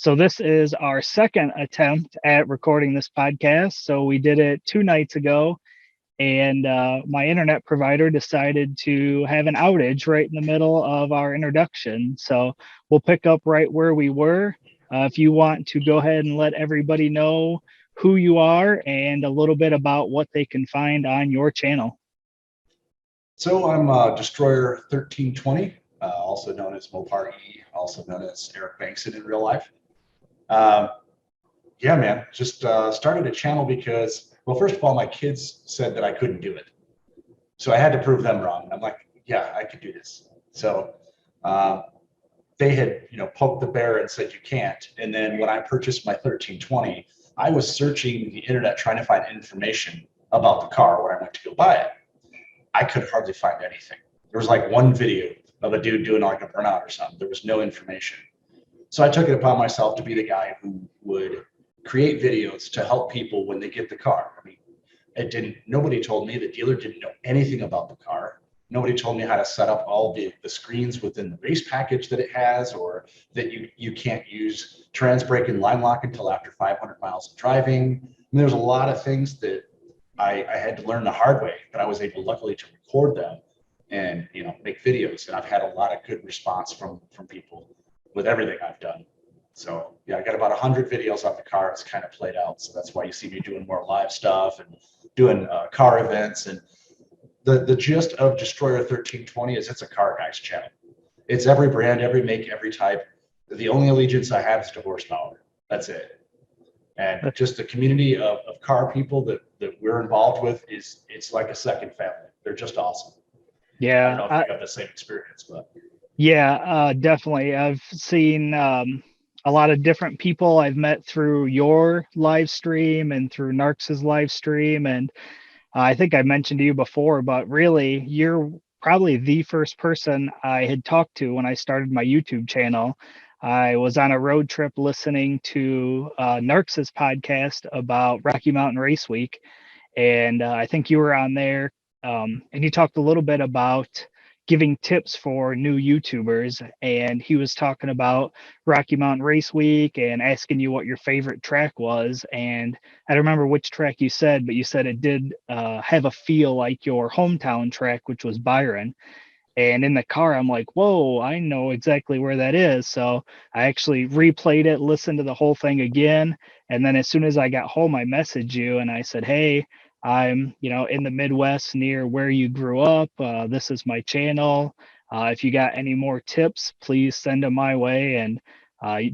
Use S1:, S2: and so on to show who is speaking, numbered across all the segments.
S1: So this is our second attempt at recording this podcast. So we did it 2 nights ago, and my internet provider decided to have an outage right in the middle of our introduction. So we'll pick up right where we were. If you want to go ahead and let everybody know who you are and a little bit about what they can find on your channel.
S2: So I'm Destroyer 1320, also known as Mopar E, also known as Eric Bankson in real life. Yeah, man, just started a channel because, well, first of all, my kids said that I couldn't do it. So I had to prove them wrong. I'm like, yeah, I could do this. So they had, poked the bear and said you can't. And then when I purchased my 1320, I was searching the internet trying to find information about the car when I went to go buy it. I could hardly find anything. There was like one video of a dude doing like a burnout or something. There was no information. So I took it upon myself to be the guy who would create videos to help people when they get the car. I mean, nobody told me, the dealer didn't know anything about the car. Nobody told me how to set up all the screens within the base package that it has, or that you can't use trans brake and line lock until after 500 miles of driving. I mean, there's a lot of things that I had to learn the hard way, but I was able, luckily, to record them and make videos. And I've had a lot of good response from people with everything I've done. So yeah, I got about 100 videos on the car. It's kind of played out. So that's why you see me doing more live stuff and doing car events. And the gist of Destroyer 1320 is it's a car guy's channel. It's every brand, every make, every type. The only allegiance I have is to horsepower. That's it. And just the community of car people that we're involved with it's like a second family. They're just awesome.
S1: Yeah.
S2: I don't know if you have the same experience, but.
S1: Yeah, definitely. I've seen a lot of different people I've met through your live stream and through Narx's live stream. And I think I mentioned to you before, but really, you're probably the first person I had talked to when I started my YouTube channel. I was on a road trip listening to Narx's podcast about Rocky Mountain Race Week. And I think you were on there, and you talked a little bit about giving tips for new YouTubers, and he was talking about Rocky Mountain Race Week and asking you what your favorite track was. And I don't remember which track you said, but you said it did have a feel like your hometown track, which was Byron. And in the car, I'm like, whoa, I know exactly where that is. So I actually replayed it, listened to the whole thing again. And then as soon as I got home, I messaged you and I said, hey, I'm, in the Midwest near where you grew up. This is my channel. If you got any more tips, please send them my way. And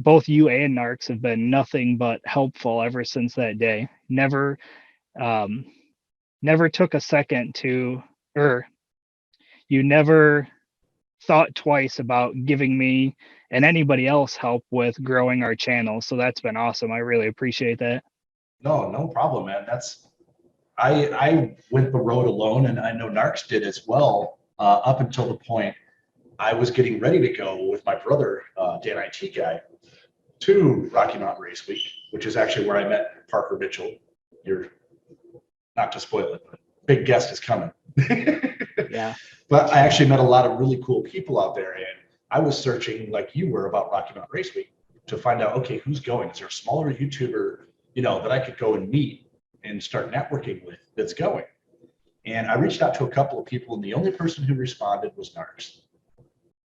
S1: both you and Narcs have been nothing but helpful ever since that day. Never took a second to, or you never thought twice about giving me and anybody else help with growing our channel. So that's been awesome. I really appreciate that.
S2: No problem, man. I went the road alone, and I know Narcs did as well, up until the point I was getting ready to go with my brother, Dan IT guy, to Rocky Mountain Race Week, which is actually where I met Parker Mitchell. You're not to spoil it, but big guest is coming.
S1: Yeah.
S2: But I actually met a lot of really cool people out there, and I was searching like you were about Rocky Mountain Race Week to find out, okay, who's going? Is there a smaller YouTuber, that I could go and meet and start networking with that's going? And I reached out to a couple of people, and the only person who responded was Narcs.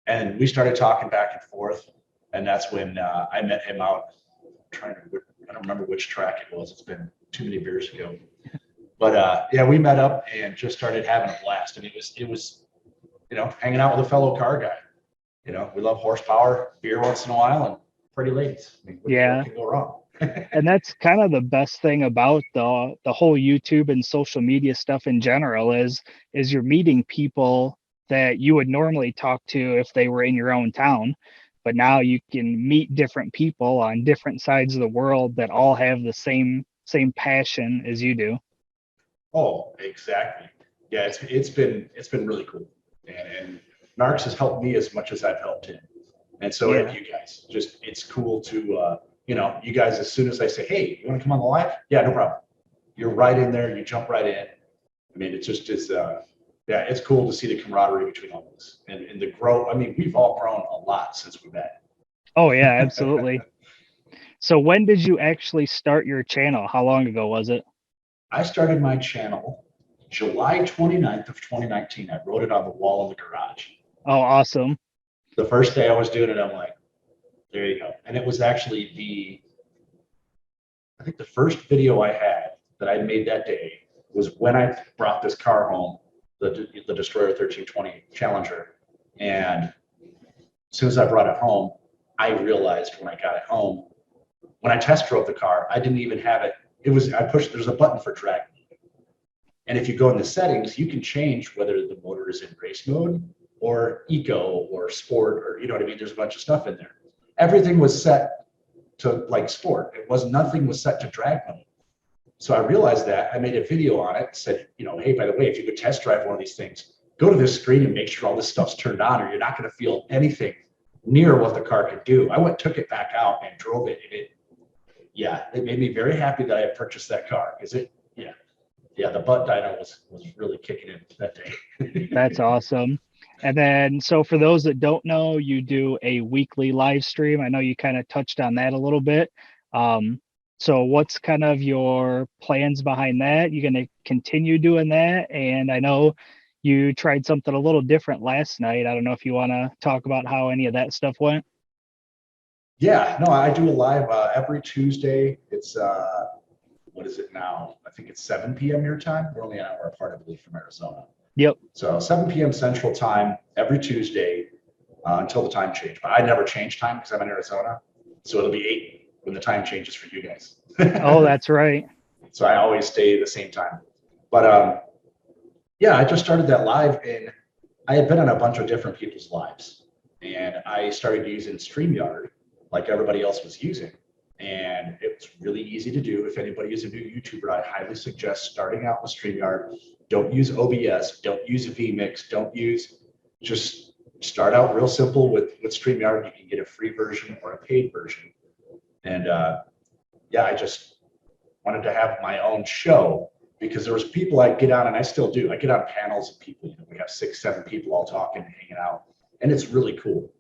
S2: And we started talking back and forth, and that's when I met him out. I don't remember which track it was. It's been too many beers ago. But yeah, we met up and just started having a blast. And it was hanging out with a fellow car guy. We love horsepower, beer once in a while, and pretty ladies. I mean, what can go wrong?
S1: And that's kind of the best thing about the whole YouTube and social media stuff in general is you're meeting people that you would normally talk to if they were in your own town. But now you can meet different people on different sides of the world that all have the same passion as you do.
S2: Oh, exactly. Yeah, it's been really cool, and Narcs has helped me as much as I've helped him, and so have you guys. Just it's cool to you guys. As soon as I say, hey, you want to come on the live? Yeah, no problem. You're right in there. You jump right in. I mean, it's it's cool to see the camaraderie between all of us and the growth. I mean, we've all grown a lot since we met.
S1: Oh yeah, absolutely. So when did you actually start your channel? How long ago was it?
S2: I started my channel July 29th of 2019. I wrote it on the wall in the garage.
S1: Oh, awesome.
S2: The first day I was doing it, I'm like, there you go. And it was actually I think the first video I had that I made that day was when I brought this car home, the Destroyer 1320 Challenger. And as soon as I brought it home, I realized when I got it home, when I test drove the car, I didn't even have it. There's a button for drag. And if you go in the settings, you can change whether the motor is in race mode or eco or sport, or you know what I mean? There's a bunch of stuff in there. Everything was set to like sport. Nothing was set to drag mode. So I realized that. I made a video on it, said, hey, by the way, if you could test drive one of these things, go to this screen and make sure all this stuff's turned on, or you're not going to feel anything near what the car could do. I took it back out and drove it, and it made me very happy that I had purchased that car, because the butt dyno was really kicking in that day.
S1: That's awesome. And then, so for those that don't know, you do a weekly live stream. I know you kind of touched on that a little bit. So what's kind of your plans behind that? You going to continue doing that? And I know you tried something a little different last night. I don't know if you want to talk about how any of that stuff went.
S2: Yeah, no, I do a live every Tuesday. It's what is it now? I think it's 7 p.m. your time. We're only an hour apart, I believe, from Arizona.
S1: Yep.
S2: So 7 p.m. Central Time every Tuesday until the time change. But I never change time because I'm in Arizona. So it'll be 8 when the time changes for you guys.
S1: Oh, that's right.
S2: So I always stay the same time. But I just started that live, and I had been on a bunch of different people's lives. And I started using StreamYard like everybody else was using. And it's really easy to do. If anybody is a new YouTuber, I highly suggest starting out with StreamYard. Don't use OBS, don't use vMix, just start out real simple with StreamYard. You can get a free version or a paid version. And I just wanted to have my own show, because there was people I'd get on, and I still do. I get on panels of people. We have 6, 7 people all talking and hanging out, and it's really cool.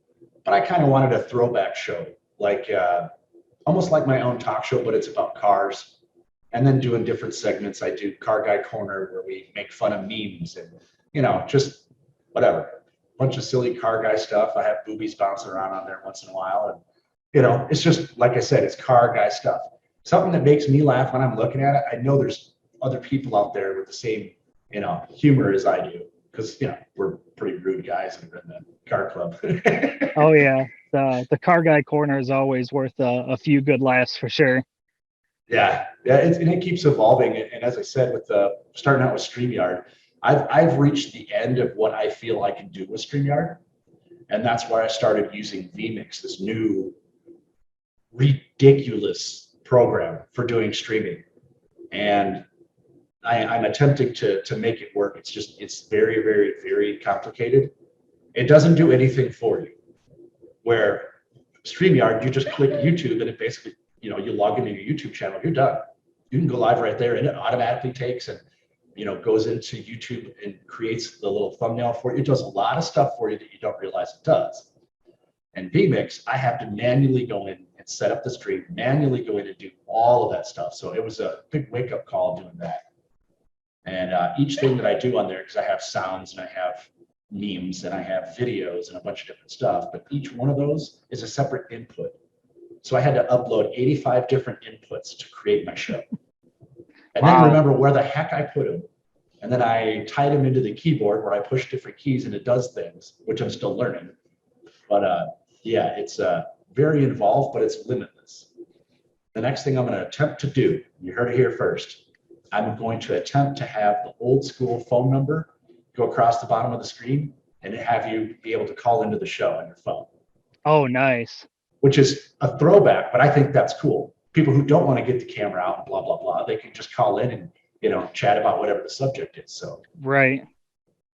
S2: But I kind of wanted a throwback show, like almost like my own talk show, but it's about cars. And then doing different segments. I do Car Guy Corner, where we make fun of memes and, just whatever. A bunch of silly car guy stuff. I have boobies bouncing around on there once in a while. And, it's just, like I said, it's car guy stuff. Something that makes me laugh when I'm looking at it. I know there's other people out there with the same, humor as I do, because, we're pretty rude guys and we're in the car club.
S1: Oh, yeah. The car guy corner is always worth a few good laughs for sure.
S2: Yeah, and it keeps evolving. And as I said, with starting out with StreamYard, I've reached the end of what I feel I can do with StreamYard, and that's why I started using vMix, this new ridiculous program for doing streaming. And I'm attempting to make it work. It's very, very, very complicated. It doesn't do anything for you. Where StreamYard, you just click YouTube, and it basically, you log into your YouTube channel, you're done. You can go live right there, and it automatically takes and, goes into YouTube and creates the little thumbnail for you. It does a lot of stuff for you that you don't realize it does. And vMix, I have to manually go in and set up the stream, manually go in and do all of that stuff. So it was a big wake-up call doing that. And each thing that I do on there, because I have sounds and I have memes and I have videos and a bunch of different stuff, but each one of those is a separate input. So I had to upload 85 different inputs to create my show. And then remember where the heck I put them. And then I tied them into the keyboard where I push different keys and it does things, which I'm still learning. But it's very involved, but it's limitless. The next thing I'm going to attempt to do, you heard it here first, I'm going to attempt to have the old school phone number go across the bottom of the screen and have you be able to call into the show on your phone.
S1: Oh, nice.
S2: Which is a throwback, but I think that's cool. People who don't want to get the camera out and blah, blah, blah, they can just call in and, chat about whatever the subject is. So,
S1: right.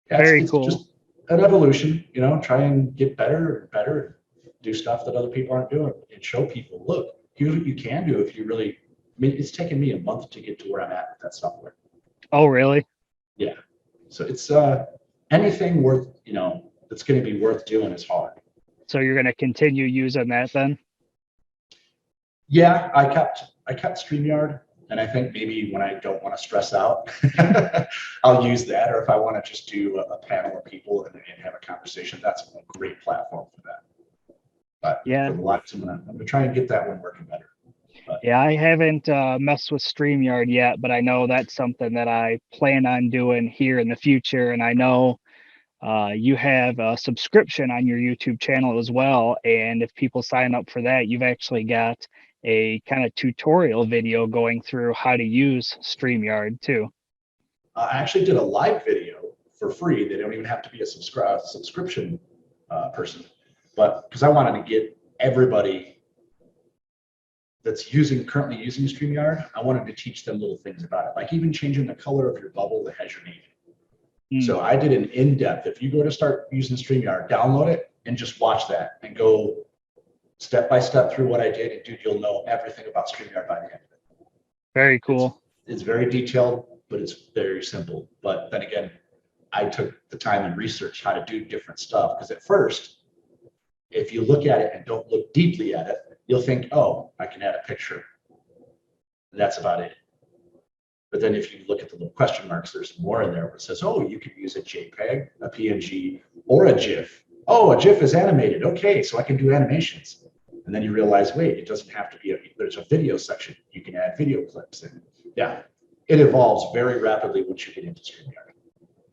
S2: It's cool. Just an evolution, try and get better and better, and do stuff that other people aren't doing, and show people, look, here's what you can do if you really, I mean, it's taken me a month to get to where I'm at with that software.
S1: Oh, really?
S2: Yeah. So it's anything worth, that's going to be worth doing is hard.
S1: So you're going to continue using that then?
S2: Yeah, I kept StreamYard, and I think maybe when I don't want to stress out, I'll use that. Or if I want to just do a panel of people and have a conversation, that's a great platform for that. But for
S1: Yeah.
S2: the lives, I'm gonna try and get that one working better. But
S1: Yeah, I haven't messed with StreamYard yet, but I know that's something that I plan on doing here in the future. And I know you have a subscription on your YouTube channel as well. And if people sign up for that, you've actually got a kind of tutorial video going through how to use StreamYard too.
S2: I actually did a live video for free. They don't even have to be a subscription person, but because I wanted to get everybody that's currently using StreamYard, I wanted to teach them little things about it, like even changing the color of your bubble that has your name.
S1: Mm,
S2: So I did an in-depth. If you go to start using StreamYard, download it and just watch that and go step by step through what I did. And dude, you'll know everything about StreamYard by the end of it.
S1: very
S2: It's
S1: cool.
S2: it's very detailed, but it's very simple. But then again, I took the time and researched how to do different stuff because at first, if you look at it and don't look deeply at it, you'll think, oh, I can add a picture. And that's about it. But then if you look at the little question marks, there's more in there where it says, oh, you could use a JPEG, a PNG, or a GIF. Oh, a GIF is animated. Okay, so I can do animations. And then you realize, wait, it doesn't have to be, there's a video section. You can add video clips. And yeah, it evolves very rapidly once you get into StreamYard.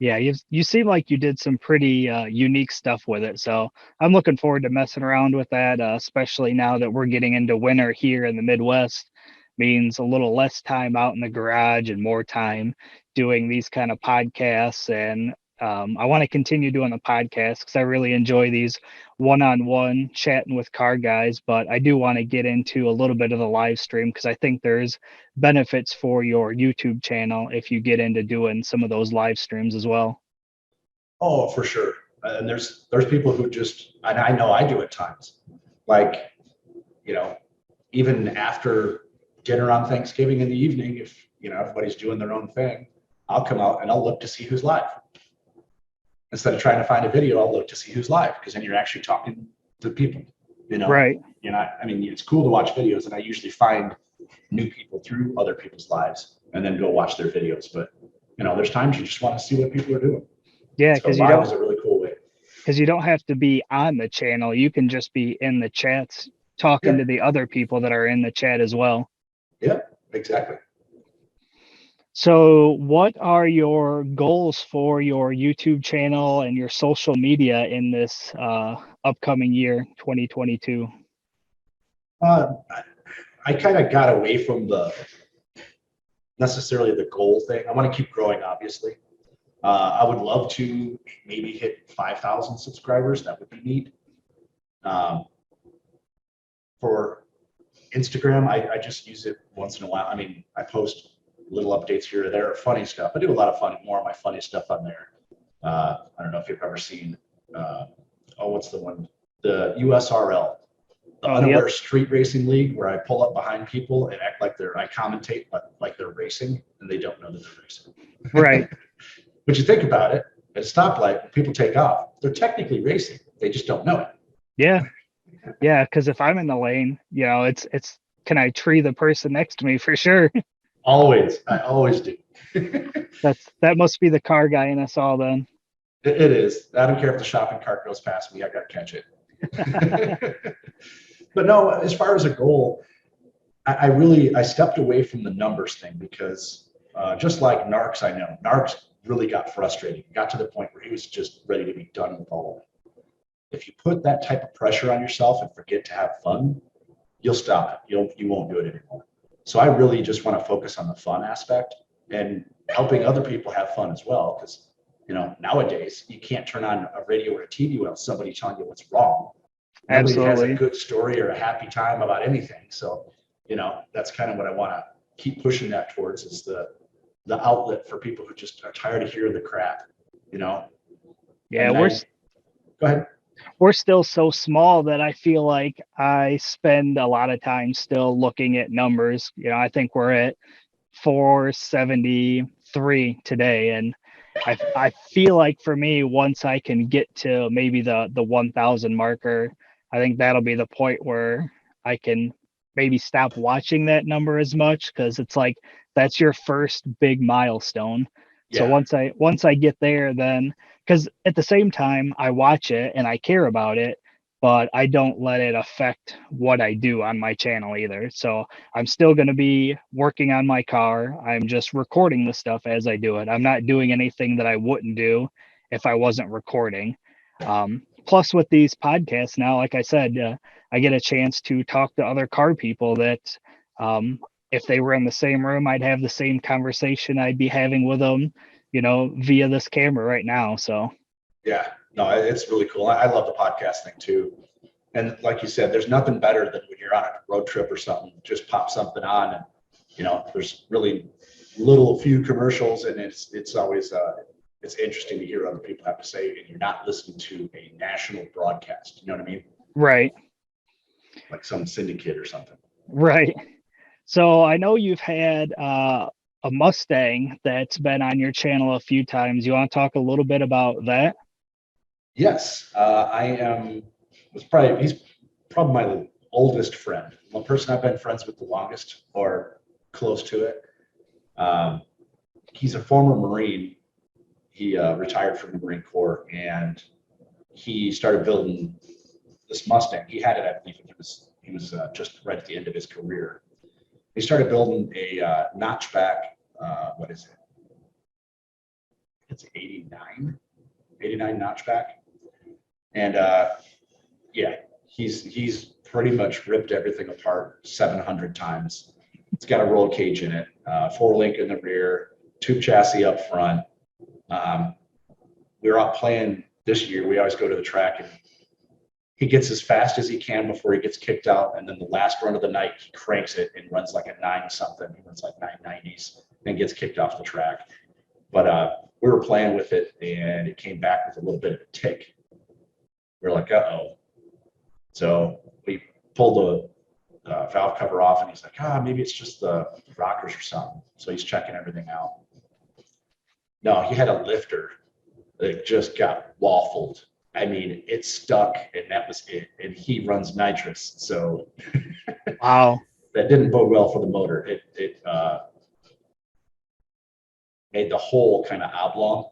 S1: Yeah, you seem like you did some pretty unique stuff with it. So I'm looking forward to messing around with that, especially now that we're getting into winter here in the Midwest. Means a little less time out in the garage and more time doing these kind of podcasts. And I want to continue doing the podcast because I really enjoy these one-on-one chatting with car guys. But I do want to get into a little bit of the live stream because I think there's benefits for your YouTube channel if you get into doing some of those live streams as well.
S2: Oh, for sure. And there's people who just, and I know I do at times, like, you know, even after dinner on Thanksgiving in the evening, if everybody's doing their own thing, I'll come out and I'll look to see who's live. Instead of trying to find a video, I'll look to see who's live because then you're actually talking to people. You know,
S1: Right.
S2: I mean, it's cool to watch videos, and I usually find new people through other people's lives and then go watch their videos. But there's times you just want to see what people are doing.
S1: Yeah,
S2: So
S1: because you
S2: live
S1: don't
S2: is a really cool way.
S1: have to be on the channel. You can just be in the chats talking
S2: Yeah,
S1: to the other people that are in the chat as well.
S2: yeah, exactly.
S1: So, what are your goals for your YouTube channel and your social media in this upcoming year, 2022?
S2: I kind of got away from the necessarily the goal thing. I want to keep growing, obviously. I would love to maybe hit 5,000 subscribers. That would be neat. Um, for Instagram, I just use it once in a while. I mean, I post little updates here or there, or funny stuff. I do a lot of more of my funny stuff on there. I don't know if you've ever seen, what's the one? The USRL, the
S1: Oh, the
S2: Unaware Street Racing League, where I pull up behind people and act like I commentate like they're racing, and they don't know that they're racing.
S1: right.
S2: But you think about it, at a stoplight, when people take off, they're technically racing. They just don't know it.
S1: Yeah. Yeah, because if I'm in the lane, it's can I tree the person next to me for sure?
S2: Always, I always do.
S1: That must be the car guy in us all then.
S2: It is. I don't care if the shopping cart goes past me. I got to catch it. But no, as far as a goal, I stepped away from the numbers thing because just like Narcs, I know Narcs really got frustrated. Got to the point where he was just ready to be done with all of it. If you put that type of pressure on yourself and forget to have fun, you'll stop it. You won't do it anymore. So I really just want to focus on the fun aspect and helping other people have fun as well. Because nowadays you can't turn on a radio or a TV without somebody telling you what's wrong. Nobody has a
S1: Absolutely.
S2: good story or a happy time about anything. So that's kind of what I want to keep pushing that towards is the outlet for people who just are tired of hearing the crap.
S1: Yeah,
S2: And go ahead.
S1: we're still so small that I feel like I spend a lot of time still looking at numbers. I think we're at 473 today, and I feel like for me, once I can get to maybe the 1,000 marker, I think that'll be the point where I can maybe stop watching that number as much, because it's like that's your first big milestone. So
S2: Yeah.
S1: once I get there, then because at the same time I watch it and I care about it, but I don't let it affect what I do on my channel either. So I'm still going to be working on my car. I'm just recording the stuff as I do it. I'm not doing anything that I wouldn't do if I wasn't recording. Plus, with these podcasts now, like I said, I get a chance to talk to other car people that, if they were in the same room, I'd have the same conversation I'd be having with them, via this camera right now. So,
S2: Yeah, no, it's really cool. I love the podcast thing too. And like you said, there's nothing better than when you're on a road trip or something, just pop something on and, there's really little few commercials and it's always, it's interesting to hear other people have to say, and you're not listening to a national broadcast. You know what I mean?
S1: right,
S2: Like some syndicate or something.
S1: right. So I know you've had a Mustang that's been on your channel a few times. You want to talk a little bit about that?
S2: Yes, he's probably my oldest friend, the person I've been friends with the longest or close to it. Um, he's a former Marine. He retired from the Marine Corps and he started building this Mustang. He had it, I believe, he was just right at the end of his career. He started building a notchback. What is it? It's 89 notchback. And yeah, he's pretty much ripped everything apart 700 times. It's got a roll cage in it, 4-link in the rear, tube chassis up front. We were out playing this year. We always go to the track and he gets as fast as he can before he gets kicked out. And then the last run of the night, he cranks it and runs like a 9 something. He runs like 990s and gets kicked off the track. But we were playing with it and it came back with a little bit of a tick. We were like, uh-oh. So we pulled the valve cover off and he's like, maybe it's just the rockers or something. So he's checking everything out. No, he had a lifter that just got waffled. I mean, it stuck and that was it. And he runs nitrous. So
S1: Wow.
S2: that didn't bode well for the motor. It made the hole kind of oblong.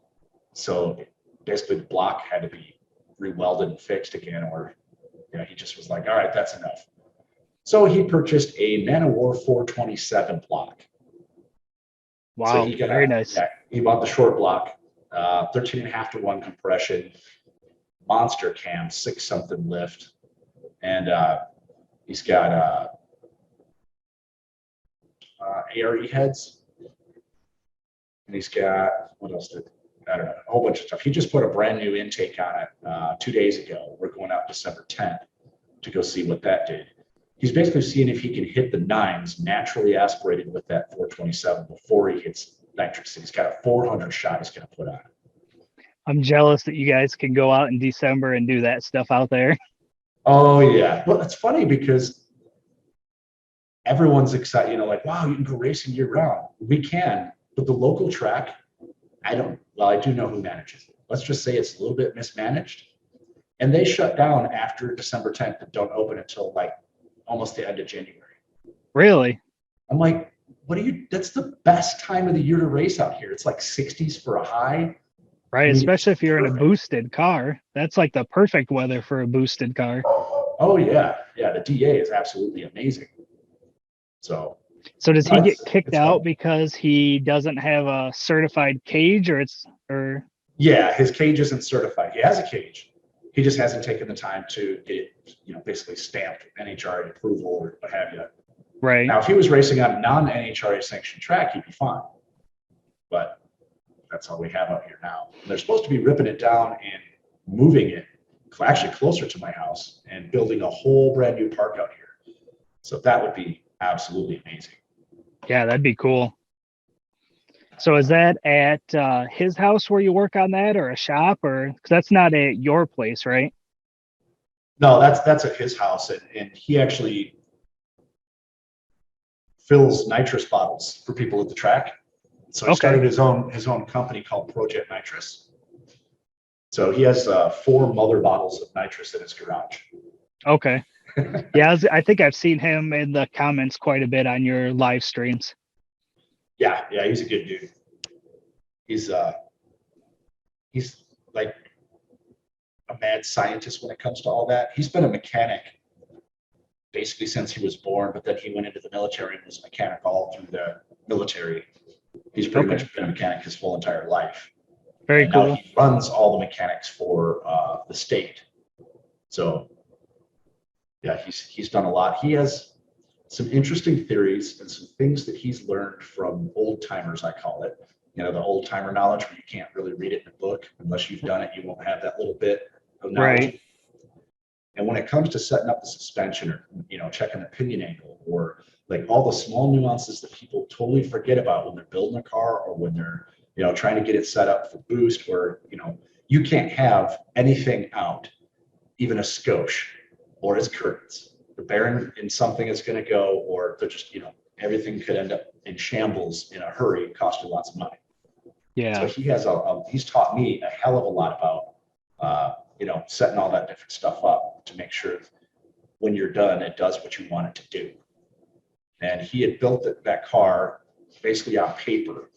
S2: So basically the block had to be rewelded and fixed again, or he just was like, all right, that's enough. So he purchased a Man of War 427 block. So
S1: Wow. Very nice.
S2: he bought the short block, 13.5-to-1 compression, monster cam, 6 something lift, and he's got ARE heads, and he's got what else I don't know, a whole bunch of stuff. He just put a brand new intake on it 2 days ago. We're going out December 10th to go see what that did. He's basically seeing if he can hit the 9s naturally aspirated with that 427 before he hits nitrous. He's got a 400 shot he's going to put on.
S1: I'm jealous that you guys can go out in December and do that stuff out there.
S2: Oh yeah. Well, it's funny because everyone's excited, like, wow, you can go racing year round. We can, but the local track, I do know who manages it. Let's just say it's a little bit mismanaged. And they shut down after December 10th and don't open until like almost the end of January.
S1: Really?
S2: I'm like, that's the best time of the year to race out here. It's like 60s for a high.
S1: Right.
S2: I mean,
S1: especially if you're
S2: perfect.
S1: in a boosted car. That's like the perfect weather for a boosted car.
S2: Oh yeah. Yeah. The DA is absolutely amazing. So
S1: does he get kicked out
S2: fun.
S1: because he doesn't have a certified cage
S2: Yeah, his cage isn't certified. He has a cage. He just hasn't taken the time to get it, basically stamped NHRA approval or what have you.
S1: Right.
S2: Now, if he was racing on a non-NHRA sanctioned track, he'd be fine. But that's all we have out here now. And they're supposed to be ripping it down and moving it actually closer to my house and building a whole brand new park out here. So that would be absolutely amazing.
S1: Yeah, that'd be cool. So is that at his house where you work on that, or a shop, or because that's not at your place, right?
S2: No, that's at his house, and he actually fills nitrous bottles for people at the track. So he started his own company called Project Nitrous. So he has 4 Muller bottles of nitrous in his garage.
S1: Okay. Yeah, I think I've seen him in the comments quite a bit on your live streams.
S2: Yeah, yeah, he's a good dude. He's uh he's like a mad scientist when it comes to all that. He's been a mechanic basically since he was born, but then he went into the military and was a mechanic all through the military. He's pretty
S1: Okay,
S2: much been a mechanic his whole entire life.
S1: very
S2: And now
S1: cool.
S2: he runs all the mechanics for the state. So yeah, he's done a lot. He has some interesting theories and some things that he's learned from old timers, I call it. You know, the old timer knowledge where you can't really read it in a book unless you've done it. You won't have that little bit of knowledge.
S1: Right.
S2: And when it comes to setting up the suspension or checking the pinion angle or like all the small nuances that people totally forget about when they're building a car or when they're trying to get it set up for boost, where you can't have anything out, even a skosh or its curtains. The bearing in something is going to go, or they're just everything could end up in shambles in a hurry, cost you lots of money. So
S1: Yeah.
S2: he's taught me a hell of a lot about setting all that different stuff up to make sure when you're done, it does what you want it to do. And he had built that car basically on paper,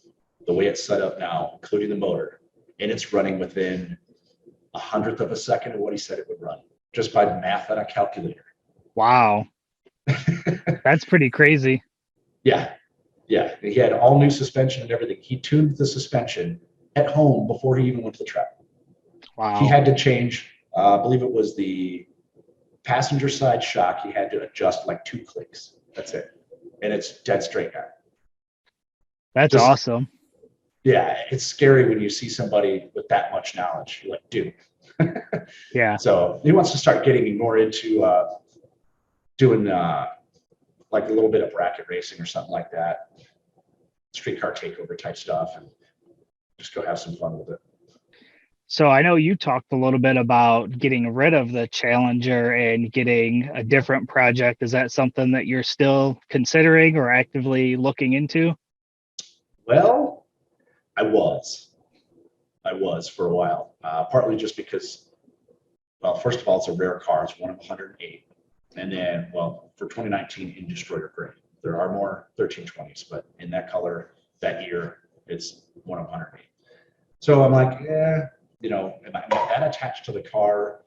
S2: the way it's set up now, including the motor, and it's running within 100th of a second of what he said it would run, just by the math on a calculator.
S1: Wow. That's pretty crazy.
S2: Yeah, yeah. He had all new suspension and everything. He tuned the suspension at home before he even went to the track. He
S1: Wow.
S2: had to change, I believe it was the passenger side shock. He had to adjust like 2 clicks. That's it. And it's dead straight now.
S1: That's
S2: Just,
S1: awesome.
S2: yeah, it's scary when you see somebody with that much knowledge. You're like, dude.
S1: Yeah.
S2: So he wants to start getting me more into doing like a little bit of bracket racing or something like that, streetcar takeover type stuff, and just go have some fun with it.
S1: So I know you talked a little bit about getting rid of the Challenger and getting a different project. Is that something that you're still considering or actively looking into?
S2: Well, I was. I was for a while, partly just because, well, first of all, it's a rare car. It's one of 108. And then, well, for 2019 in Destroyer Gray, there are more 1320s, but in that color, that year, it's one of 108. So I'm like, am I that attached to the car?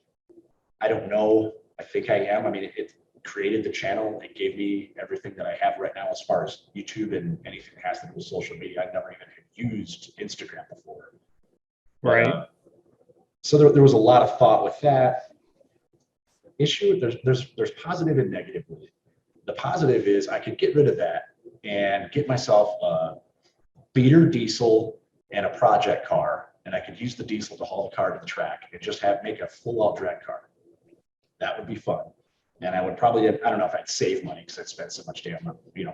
S2: I don't know. I think I am. I mean, it created the channel. It gave me everything that I have right now as far as YouTube and anything that has to do with social media. I never even used Instagram before. But
S1: Right.
S2: so there was a lot of thought with that issue. There's positive and negative with it. The positive is I could get rid of that and get myself a beater diesel and a project car, and I could use the diesel to haul the car to the track and just make a full out drag car. That would be fun. And I would probably, I don't know if I'd save money because I'd spend so much damn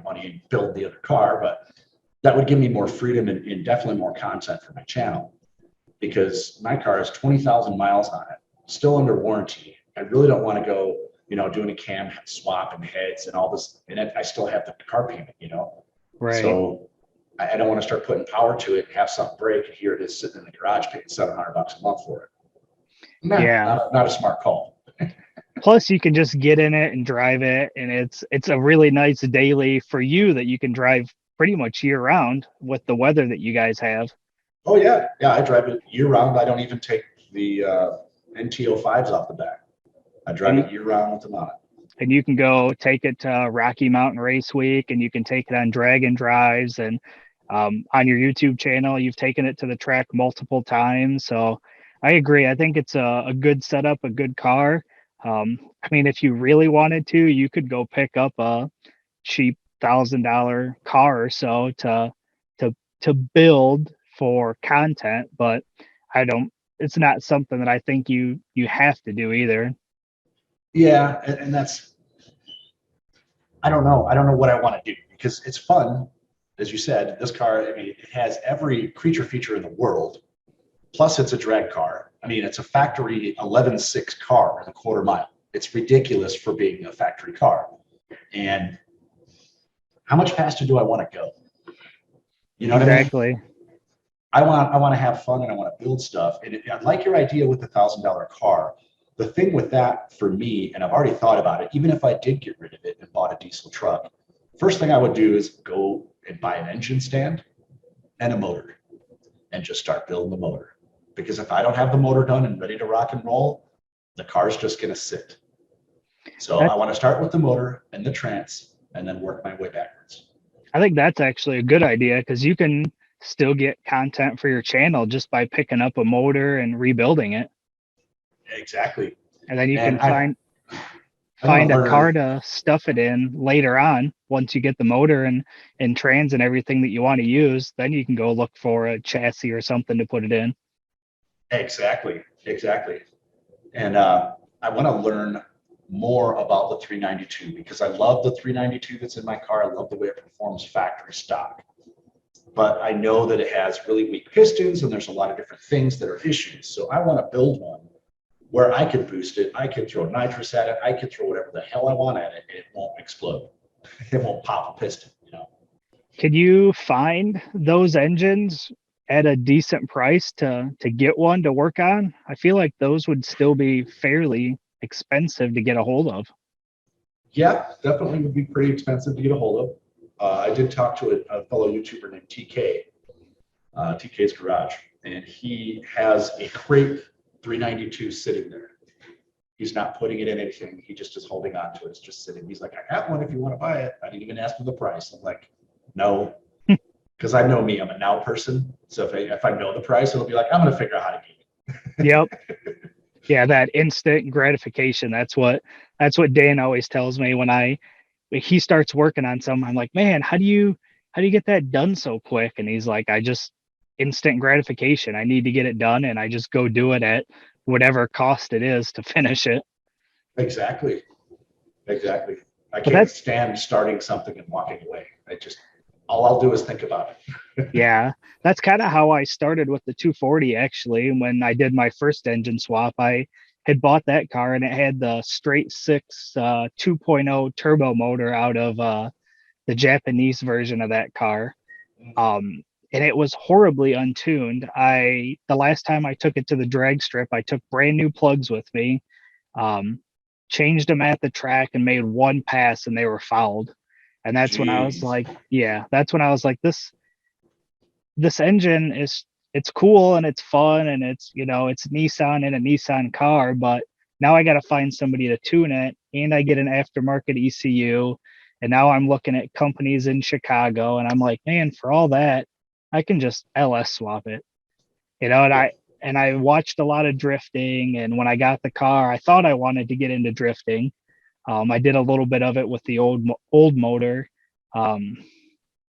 S2: money and build the other car, but that would give me more freedom and definitely more content for my channel, because my car has 20,000 miles on it, still under warranty. I really don't want to go, doing a cam swap and heads and all this, and I still have the car payment.
S1: Right.
S2: So I don't want to start putting power to it and have something break, and here it is sitting in the garage paying $700 a month for it. Nah,
S1: Yeah.
S2: not a smart call.
S1: Plus you can just get in it and drive it, and it's a really nice daily for you that you can drive pretty much year round with the weather that you guys have.
S2: Oh yeah, yeah. I drive it year round. I don't even take the NT05s off the back. I drive
S1: And
S2: it year round with them on it.
S1: and you can go take it to Rocky Mountain Race Week, and you can take it on dragon drives, and on your YouTube channel you've taken it to the track multiple times. So I agree. I think it's a good setup, a good car. I mean, if you really wanted to, you could go pick up a cheap $1,000 car or so to to build for content, but I don't, it's not something that I think you have to do either.
S2: Yeah, and that's, I don't know. I don't know what I want to do because it's fun. As you said, this car, I mean, it has every creature feature in the world. Plus, it's a drag car. I mean, it's a factory 11.6 car in a quarter mile. It's ridiculous for being a factory car. And how much faster do I want to go? You know what I mean?
S1: Exactly.
S2: I want to have fun and I want to build stuff. And I like your idea with the $1,000 car. the thing with that for me, and I've already thought about it, even if I did get rid of it and bought a diesel truck, first thing I would do is go and buy an engine stand and a motor and just start building the motor. Because if I don't have the motor done and ready to rock and roll, the car's just going to sit. So I
S1: That
S2: want to start with the motor and the trans and then work my way backwards.
S1: I think that's actually a good idea because you can still get content for your channel just by picking up a motor and rebuilding it.
S2: Exactly.
S1: And then you
S2: And
S1: can
S2: I want
S1: find
S2: to
S1: a car
S2: learn.
S1: to stuff it in later on. Once you get the motor and trans and everything that you want to use, then you can go look for a chassis or something to put it in.
S2: Exactly. Exactly. And I want to learn more about the 392 because I love the 392 that's in my car. I love the way it performs factory stock. But I know that it has really weak pistons and there's a lot of different things that are issues. So I want to build one where I could boost it. I could throw nitrous at it. I could throw whatever the hell I want at it and it won't explode. It won't pop a piston, you know?
S1: Can you find those engines at a decent price to get one to work on? I feel like those would still be fairly expensive to get a hold of.
S2: Yeah, definitely would be pretty expensive to get a hold of. I did talk to a fellow YouTuber named TK, TK's Garage, and he has a crate 392 sitting there. He's not putting it in anything. He just is holding on to it. It's just sitting. He's like, I got one if you want to buy it. I didn't even ask for the price. I'm like, no, because I know me. I'm a now person. So if I know the price, it'll be like, I'm going to figure out how to get
S1: Yep.
S2: it.
S1: Yeah, that instant gratification. That's what Dan always tells me when he starts working on something. I'm like, man, how do you get that done so quick? And he's like, I just instant gratification. I need to get it done and I just go do it at whatever cost it is to finish it.
S2: Exactly. Exactly. I
S1: But
S2: can't
S1: that's
S2: stand starting something and walking away. All I'll do is think about it.
S1: Yeah, that's kind of how I started with the 240 actually. When I did my first engine swap, I had bought that car and it had the straight six 2.0 turbo motor out of the Japanese version of that car. Um, and it was horribly untuned. The last time I took it to the drag strip, I took brand new plugs with me, um, changed them at the track and made one pass and they were fouled. And that's when I was
S2: Jeez.
S1: like, yeah, that's when I was like, this engine is it's cool and it's fun and it's Nissan in a Nissan car, but now I got to find somebody to tune it and I get an aftermarket ECU and now I'm looking at companies in Chicago and I'm like, man, for all that, I can just LS swap it. And
S2: Yeah.
S1: I watched a lot of drifting and when I got the car, I thought I wanted to get into drifting. I did a little bit of it with the old motor. Um,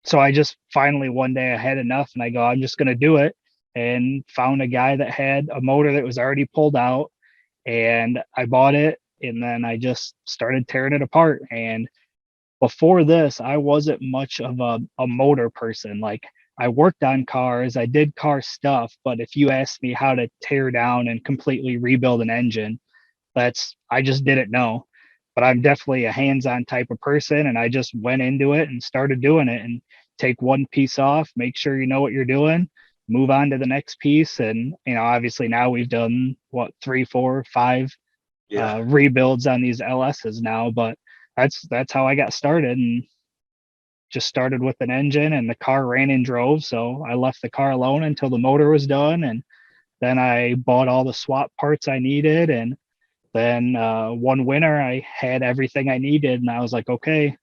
S1: so I just finally one day I had enough and I go, I'm just going to do it. And found a guy that had a motor that was already pulled out and I bought it. And then I just started tearing it apart. And before this, I wasn't much of a motor person. Like I worked on cars, I did car stuff. But if you asked me how to tear down and completely rebuild an engine, I just didn't know. But I'm definitely a hands-on type of person and I just went into it and started doing it and take one piece off, make sure you know what you're doing, move on to the next piece. And obviously now we've done what, 3, 4, 5
S2: Yeah.
S1: rebuilds on these LSs now, but that's how I got started and just started with an engine and the car ran and drove. So I left the car alone until the motor was done. And then I bought all the swap parts I needed and then one winter, I had everything I needed, and I was like, okay,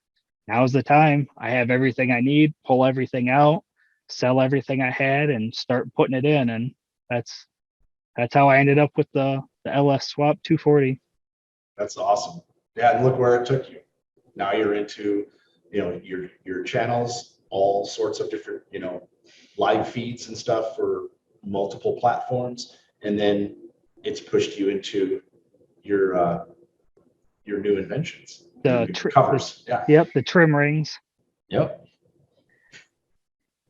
S1: now's the time. I have everything I need. Pull everything out, sell everything I had, and start putting it in. And that's that's how I ended up with the LS Swap 240.
S2: That's awesome. Yeah, and look where it took you. Now you're into, your channels, all sorts of different, live feeds and stuff for multiple platforms, and then it's pushed you into your your new inventions,
S1: The
S2: your
S1: the
S2: covers. Yeah.
S1: Yep, the trim rings.
S2: Yep.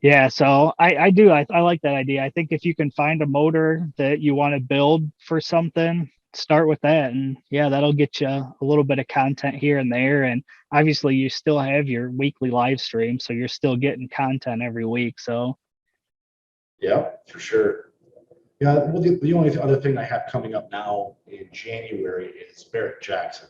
S1: Yeah, so I like that idea. I think if you can find a motor that you want to build for something, start with that, and yeah, that'll get you a little bit of content here and there. And obviously, you still have your weekly live stream, so you're still getting content every week. So
S2: Yep. For sure. Yeah, well, the only other thing I have coming up now in January is Barrett Jackson,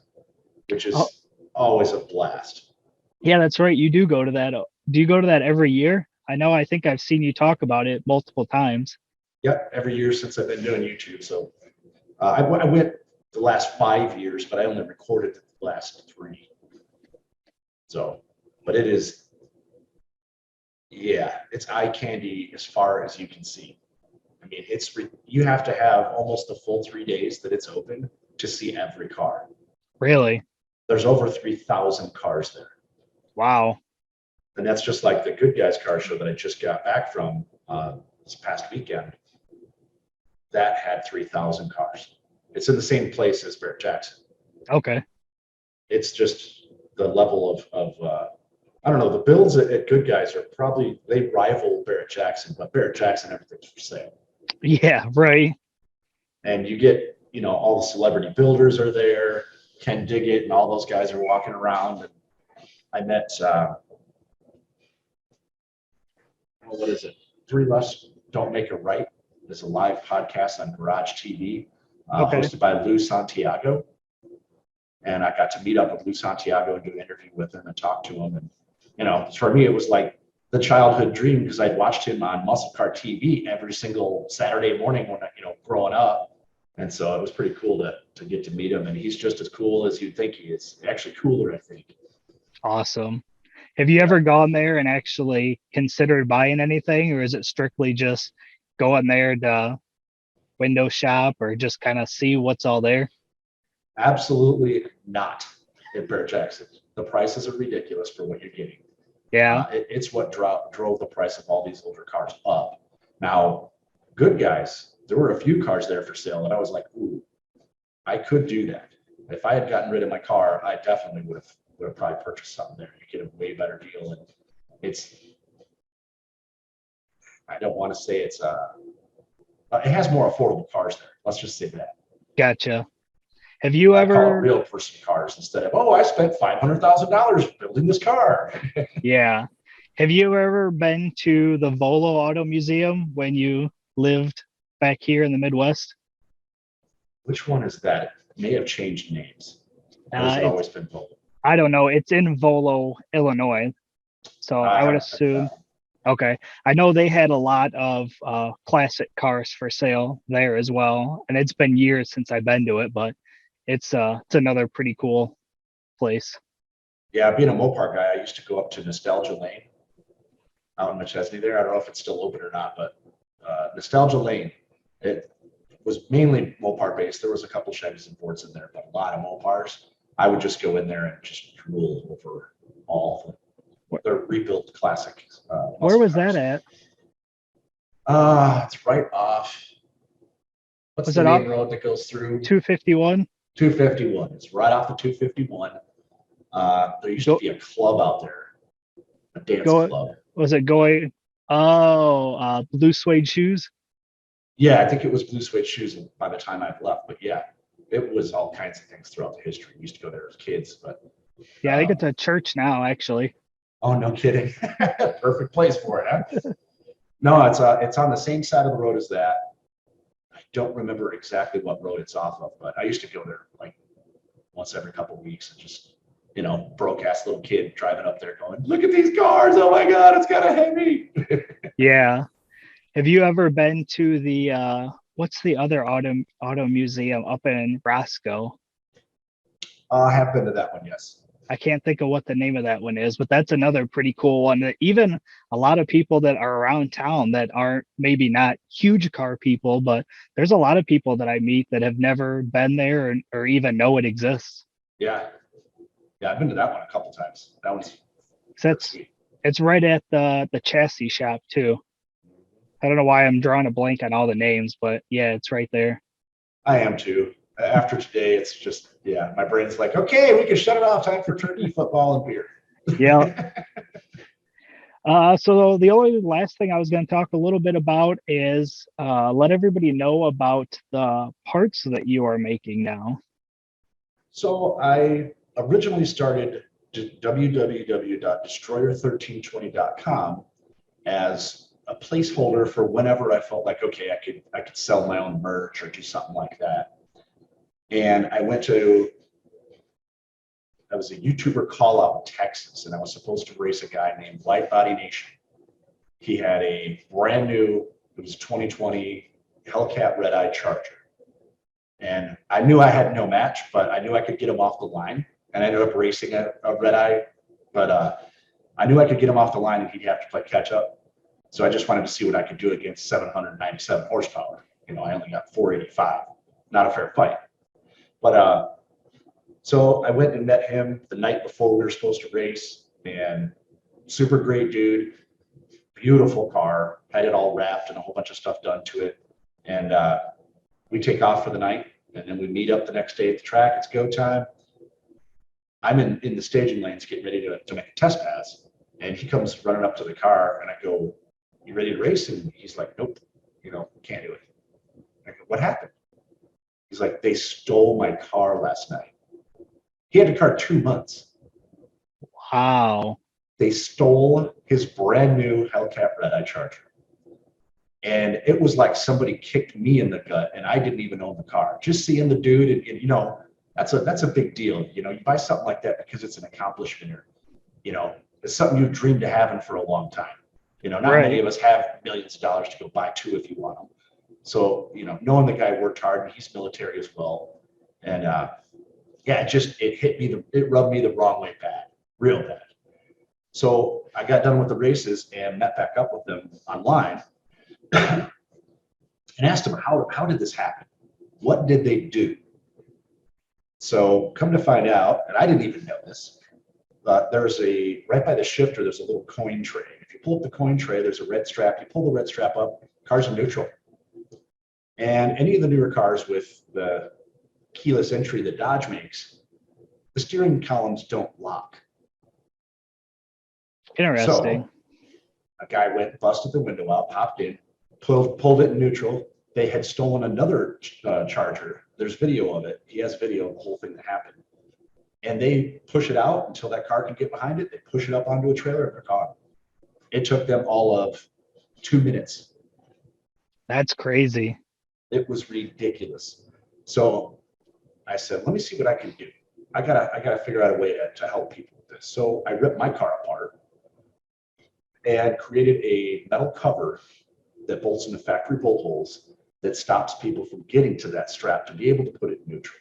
S2: which
S1: Oh,
S2: is always a blast.
S1: yeah, that's right. You do go to that. Do you go to that every year? I know. I think I've seen you talk about it multiple times.
S2: Yep, every year since I've been doing YouTube. So I went the last 5 years, but I only recorded the last 3. So, but it is, yeah, it's eye candy as far as you can see. I mean, you have to have almost the full 3 days that it's open to see every car.
S1: Really?
S2: There's over 3,000 cars there.
S1: Wow.
S2: And that's just like the Good Guys car show that I just got back from this past weekend. That had 3,000 cars. It's in the same place as Barrett Jackson.
S1: Okay.
S2: It's just the level of I don't know, the builds at Good Guys are probably, they rival Barrett Jackson, but Barrett Jackson, everything's for sale.
S1: Yeah. Right.
S2: And you get, all the celebrity builders are there. Ken Diggett and all those guys are walking around. And I met, what is it? Three Lefts Don't Make a Right. It's a live podcast on Garage TV,
S1: Okay.
S2: hosted by Lou Santiago. And I got to meet up with Lou Santiago and do an interview with him and talk to him. And, for me, it was like the childhood dream because I'd watched him on Muscle Car TV every single Saturday morning when growing up. And so it was pretty cool to get to meet him. And he's just as cool as you'd think he is. Actually cooler, I think.
S1: Awesome. Have you ever gone there and actually considered buying anything, or is it strictly just going there to window shop or just kind of see what's all there?
S2: Absolutely not at Barrett Jackson. The prices are ridiculous for what you're getting.
S1: Yeah.
S2: It's what drove the price of all these older cars up. Now, Good Guys, there were a few cars there for sale that I was like, ooh, I could do that. If I had gotten rid of my car, I definitely would have probably purchased something there. You get a way better deal. And I don't want to say it has more affordable cars there. Let's just say that.
S1: Gotcha. Have you
S2: I call it
S1: ever?
S2: real person cars instead of, I spent $500,000 building this car.
S1: Yeah. Have you ever been to the Volo Auto Museum when you lived back here in the Midwest?
S2: Which one is that? It may have changed names. Or has it
S1: It's
S2: always been Volvo?
S1: I don't know. It's in Volo, Illinois. So
S2: I
S1: I would
S2: haven't been to
S1: assume.
S2: that one.
S1: Okay. I know they had a lot of classic cars for sale there as well. And it's been years since I've been to it, but it's another pretty cool place.
S2: Yeah, being a Mopar guy, I used to go up to Nostalgia Lane out in McChesney there. I don't know if it's still open or not, but Nostalgia Lane, it was mainly Mopar based. There was a couple Chevys and Fords in there, but a lot of Mopars. I would just go in there and just drool over all of them. They're rebuilt classic.
S1: Where was
S2: cars.
S1: that at?
S2: It's right off. What's
S1: Was
S2: the
S1: it
S2: main
S1: off
S2: road that goes through?
S1: 251?
S2: 251. It's right off the 251. There used to be a club out there, a dance club.
S1: Was it going? Oh, blue suede shoes.
S2: Yeah, I think it was Blue Suede Shoes by the time I've left. But yeah, it was all kinds of things throughout the history. We used to go there as kids, but
S1: Yeah, I think it's a church now, actually.
S2: oh, no kidding. Perfect place for it, huh? No, it's on the same side of the road as that. I don't remember exactly what road it's off of, but I used to go there like once every couple of weeks and just, broke ass little kid driving up there going, look at these cars. Oh my God, it's kind of heavy.
S1: Yeah. Have you ever been to the what's the other auto museum up in Roscoe?
S2: I have been to that one, yes.
S1: I can't think of what the name of that one is, but that's another pretty cool one that even a lot of people that are around town that aren't maybe not huge car people, but there's a lot of people that I meet that have never been there or even know it exists.
S2: Yeah. Yeah, I've been to that one a couple times. That one's sweet.
S1: It's right at the chassis shop too. I don't know why I'm drawing a blank on all the names, but yeah, it's right there.
S2: I am too. After today, it's just, my brain's like, okay, we can shut it off. Time for turkey, football, and beer.
S1: Yeah. So the only last thing I was going to talk a little bit about is let everybody know about the parts that you are making now.
S2: So I originally started www.destroyer1320.com as a placeholder for whenever I felt like, okay, I could sell my own merch or do something like that. And I was a YouTuber call out in Texas, and I was supposed to race a guy named Light Body Nation. He had a brand new, it was 2020 Hellcat Red Eye Charger. And I knew I had no match, but I knew I could get him off the line. And I ended up racing a Red Eye, but I knew I could get him off the line and he'd have to play catch up. So I just wanted to see what I could do against 797 horsepower. You know, I only got 485, not a fair fight. But so I went and met him the night before we were supposed to race, and super great dude, beautiful car, had it all wrapped and a whole bunch of stuff done to it. And we take off for the night, and then we meet up the next day at the track. It's go time. I'm in the staging lanes getting ready to make a test pass, and he comes running up to the car, and I go, "You ready to race?" And he's like, "Nope, you know, can't do it." I go, "What happened?" He's like, "They stole my car last night." He had the car 2 months.
S1: Wow.
S2: They stole his brand new Hellcat Red Eye Charger. And it was like somebody kicked me in the gut, and I didn't even own the car. Just seeing the dude, and you know, that's a big deal. You know, you buy something like that because it's an accomplishment, or, you know, it's something you've dreamed of having for a long time. You know, not many of us have millions of dollars to go buy two if you want them. So, you know, knowing the guy worked hard, and he's military as well. And yeah, it rubbed me the wrong way bad, real bad. So I got done with the races and met back up with them online and asked them, how did this happen? What did they do? So come to find out, and I didn't even know this, but right by the shifter, there's a little coin tray. If you pull up the coin tray, there's a red strap. You pull the red strap up, car's in neutral. And any of the newer cars with the keyless entry that Dodge makes, the steering columns don't lock.
S1: Interesting.
S2: So a guy went, busted the window out, popped in, pulled it in neutral. They had stolen another Charger. There's video of it. He has video of the whole thing that happened. And they push it out until that car can get behind it. They push it up onto a trailer and they're gone. It took them all of 2 minutes.
S1: That's crazy.
S2: It was ridiculous. So I said, let me see what I can do. I gotta figure out a way to help people with this. So I ripped my car apart and created a metal cover that bolts into factory bolt holes that stops people from getting to that strap to be able to put it in neutral.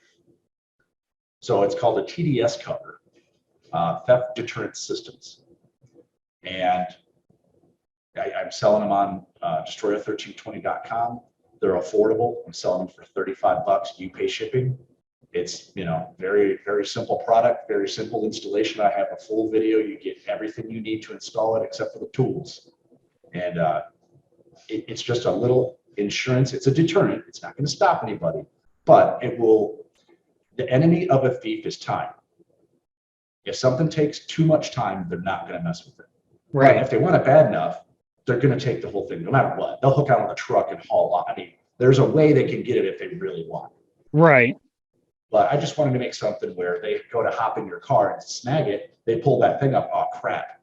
S2: So it's called a TDS cover, Theft Deterant Systems. And I'm selling them on destroyer1320.com. They're affordable. I'm selling them for $35. You pay shipping. It's, you know, very, very simple product, very simple installation. I have a full video. You get everything you need to install it except for the tools. And it's just a little insurance. It's a deterrent. It's not going to stop anybody, but it will. The enemy of a thief is time. If something takes too much time, they're not going to mess with it.
S1: Right.
S2: But if they want it bad enough, they're going to take the whole thing, no matter what. They'll hook out on the truck and haul off. I mean, there's a way they can get it if they really want.
S1: Right.
S2: But I just wanted to make something where they go to hop in your car and snag it. They pull that thing up. Oh, crap.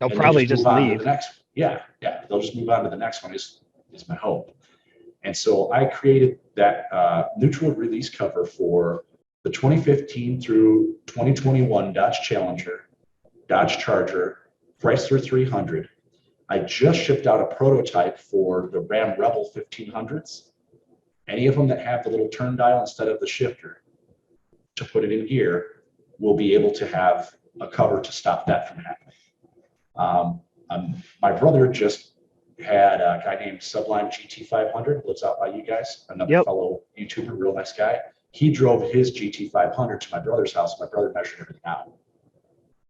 S1: They'll
S2: And
S1: probably
S2: they
S1: just
S2: move on to
S1: leave.
S2: the next one. Yeah. They'll just move on to the next one is my hope. And so I created that neutral release cover for the 2015 through 2021 Dodge Challenger, Dodge Charger, Chrysler 300. I just shipped out a prototype for the Ram Rebel 1500s. Any of them that have the little turn dial instead of the shifter to put it in gear will be able to have a cover to stop that from happening. My brother just had a guy named Sublime GT500, lives out by you guys, another fellow YouTuber, real nice guy. He drove his GT500 to my brother's house. My brother measured everything out.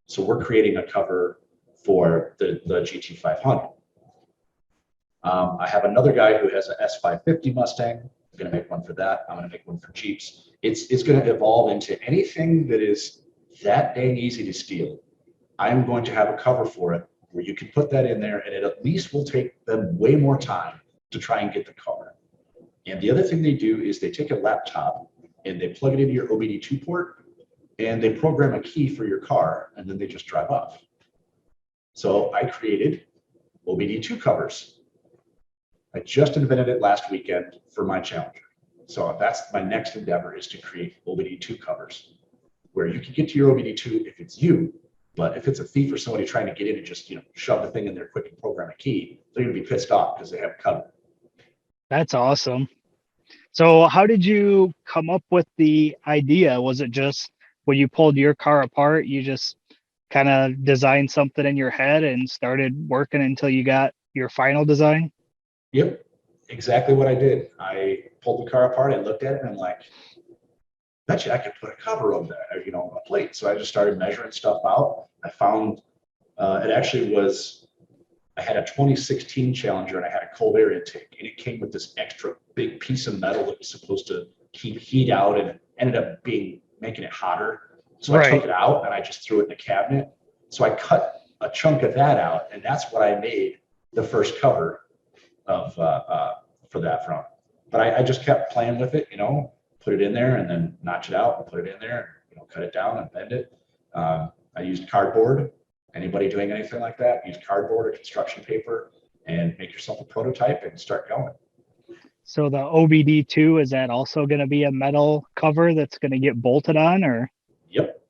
S2: So we're creating a cover for the GT500. I have another guy who has an S550 Mustang. I'm going to make one for that. I'm going to make one for Jeeps. It's going to evolve into anything that is that dang easy to steal. I'm going to have a cover for it where you can put that in there, and it at least will take them way more time to try and get the car. And the other thing they do is they take a laptop and they plug it into your OBD2 port, and they program a key for your car, and then they just drive off. So I created OBD2 covers. I just invented it last weekend for my Challenger. So that's my next endeavor, is to create OBD2 covers where you can get to your OBD2 if it's you, but if it's a thief or somebody trying to get in and just, shove the thing in there quick and program a key, they're going to be pissed off because they have it covered.
S1: That's awesome. So how did you come up with the idea? Was it just when you pulled your car apart, you just kind of designed something in your head and started working until you got your final design?
S2: Yep, exactly what I did. I pulled the car apart, I looked at it, and I'm like, bet you I could put a cover over that, a plate. So I just started measuring stuff out. I found it actually was, I had a 2016 Challenger and I had a cold air intake, and it came with this extra big piece of metal that was supposed to keep heat out, and it ended up making it hotter. So I took it out and I just threw it in the cabinet. So I cut a chunk of that out, and that's what I made the first cover of for that from. But I just kept playing with it, put it in there and then notch it out and put it in there, cut it down and bend it. I used cardboard. Anybody doing anything like that, use cardboard or construction paper and make yourself a prototype and start going.
S1: So the OBD2, is that also going to be a metal cover that's going to get bolted on, or?
S2: Yep,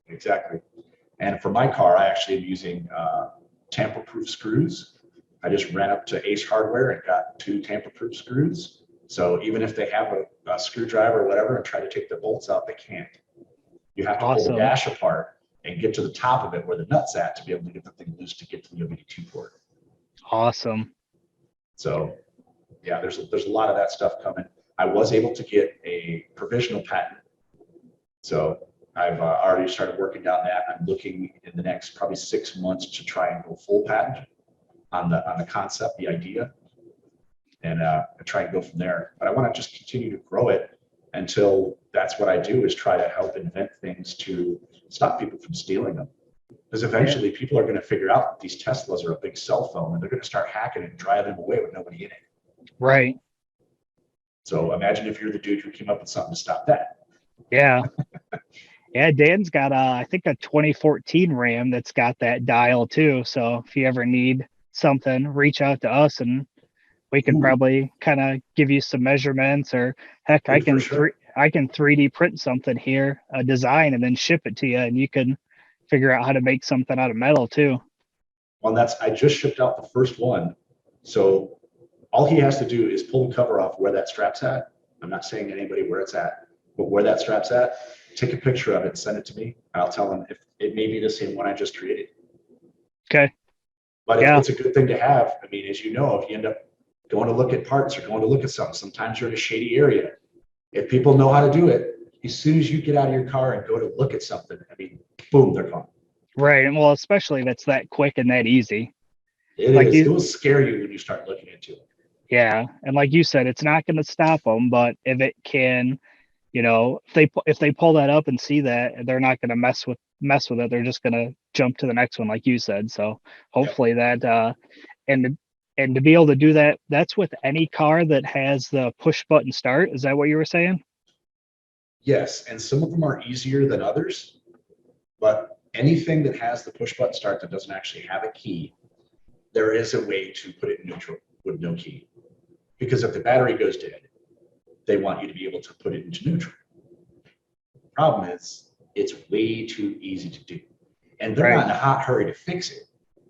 S2: exactly. And for my car, I actually am using tamper-proof screws. I just ran up to Ace Hardware and got 2 tamper-proof screws. So even if they have a screwdriver or whatever and try to take the bolts out, they can't. You have to pull the dash apart and get to the top of it where the nut's at to be able to get the thing loose to get to the OBD2 port.
S1: Awesome.
S2: So yeah, there's a lot of that stuff coming. I was able to get a provisional patent. So I've already started working down that. I'm looking in the next probably 6 months to try and go full patent on the concept, the idea, and try and go from there. But I want to just continue to grow it until that's what I do, is try to help invent things to stop people from stealing them. Because eventually people are going to figure out that these Teslas are a big cell phone, and they're going to start hacking it and driving them away with nobody in it.
S1: Right.
S2: So imagine if you're the dude who came up with something to stop that.
S1: Yeah. Yeah, Dan's got I think a 2014 Ram that's got that dial too. So if you ever need something, reach out to us and we can probably kind of give you some measurements, or heck, I can 3D print something here, a design, and then ship it to you, and you can figure out how to make something out of metal too.
S2: Well, I just shipped out the first one. So all he has to do is pull the cover off where that strap's at. I'm not saying to anybody where it's at, but where that strap's at, take a picture of it and send it to me. I'll tell him if it may be the same one I just created.
S1: Okay.
S2: But it's a good thing to have. I mean, as you know, if you end up going to look at parts or going to look at something, sometimes you're in a shady area. If people know how to do it, as soon as you get out of your car and go to look at something, I mean, boom, they're gone.
S1: Right. And well, especially if it's that quick and that easy.
S2: It is. It will scare you when you start looking into it.
S1: Yeah. And like you said, it's not going to stop them, but if it can, if they pull that up and see that, they're not going to mess with it. They're just going to jump to the next one, like you said. So hopefully that, and to be able to do that, that's with any car that has the push button start. Is that what you were saying?
S2: Yes. And some of them are easier than others, but anything that has the push button start that doesn't actually have a key, there is a way to put it in neutral with no key. Because if the battery goes dead, they want you to be able to put it into neutral. The problem is it's way too easy to do. And they're not in a hot hurry to fix it.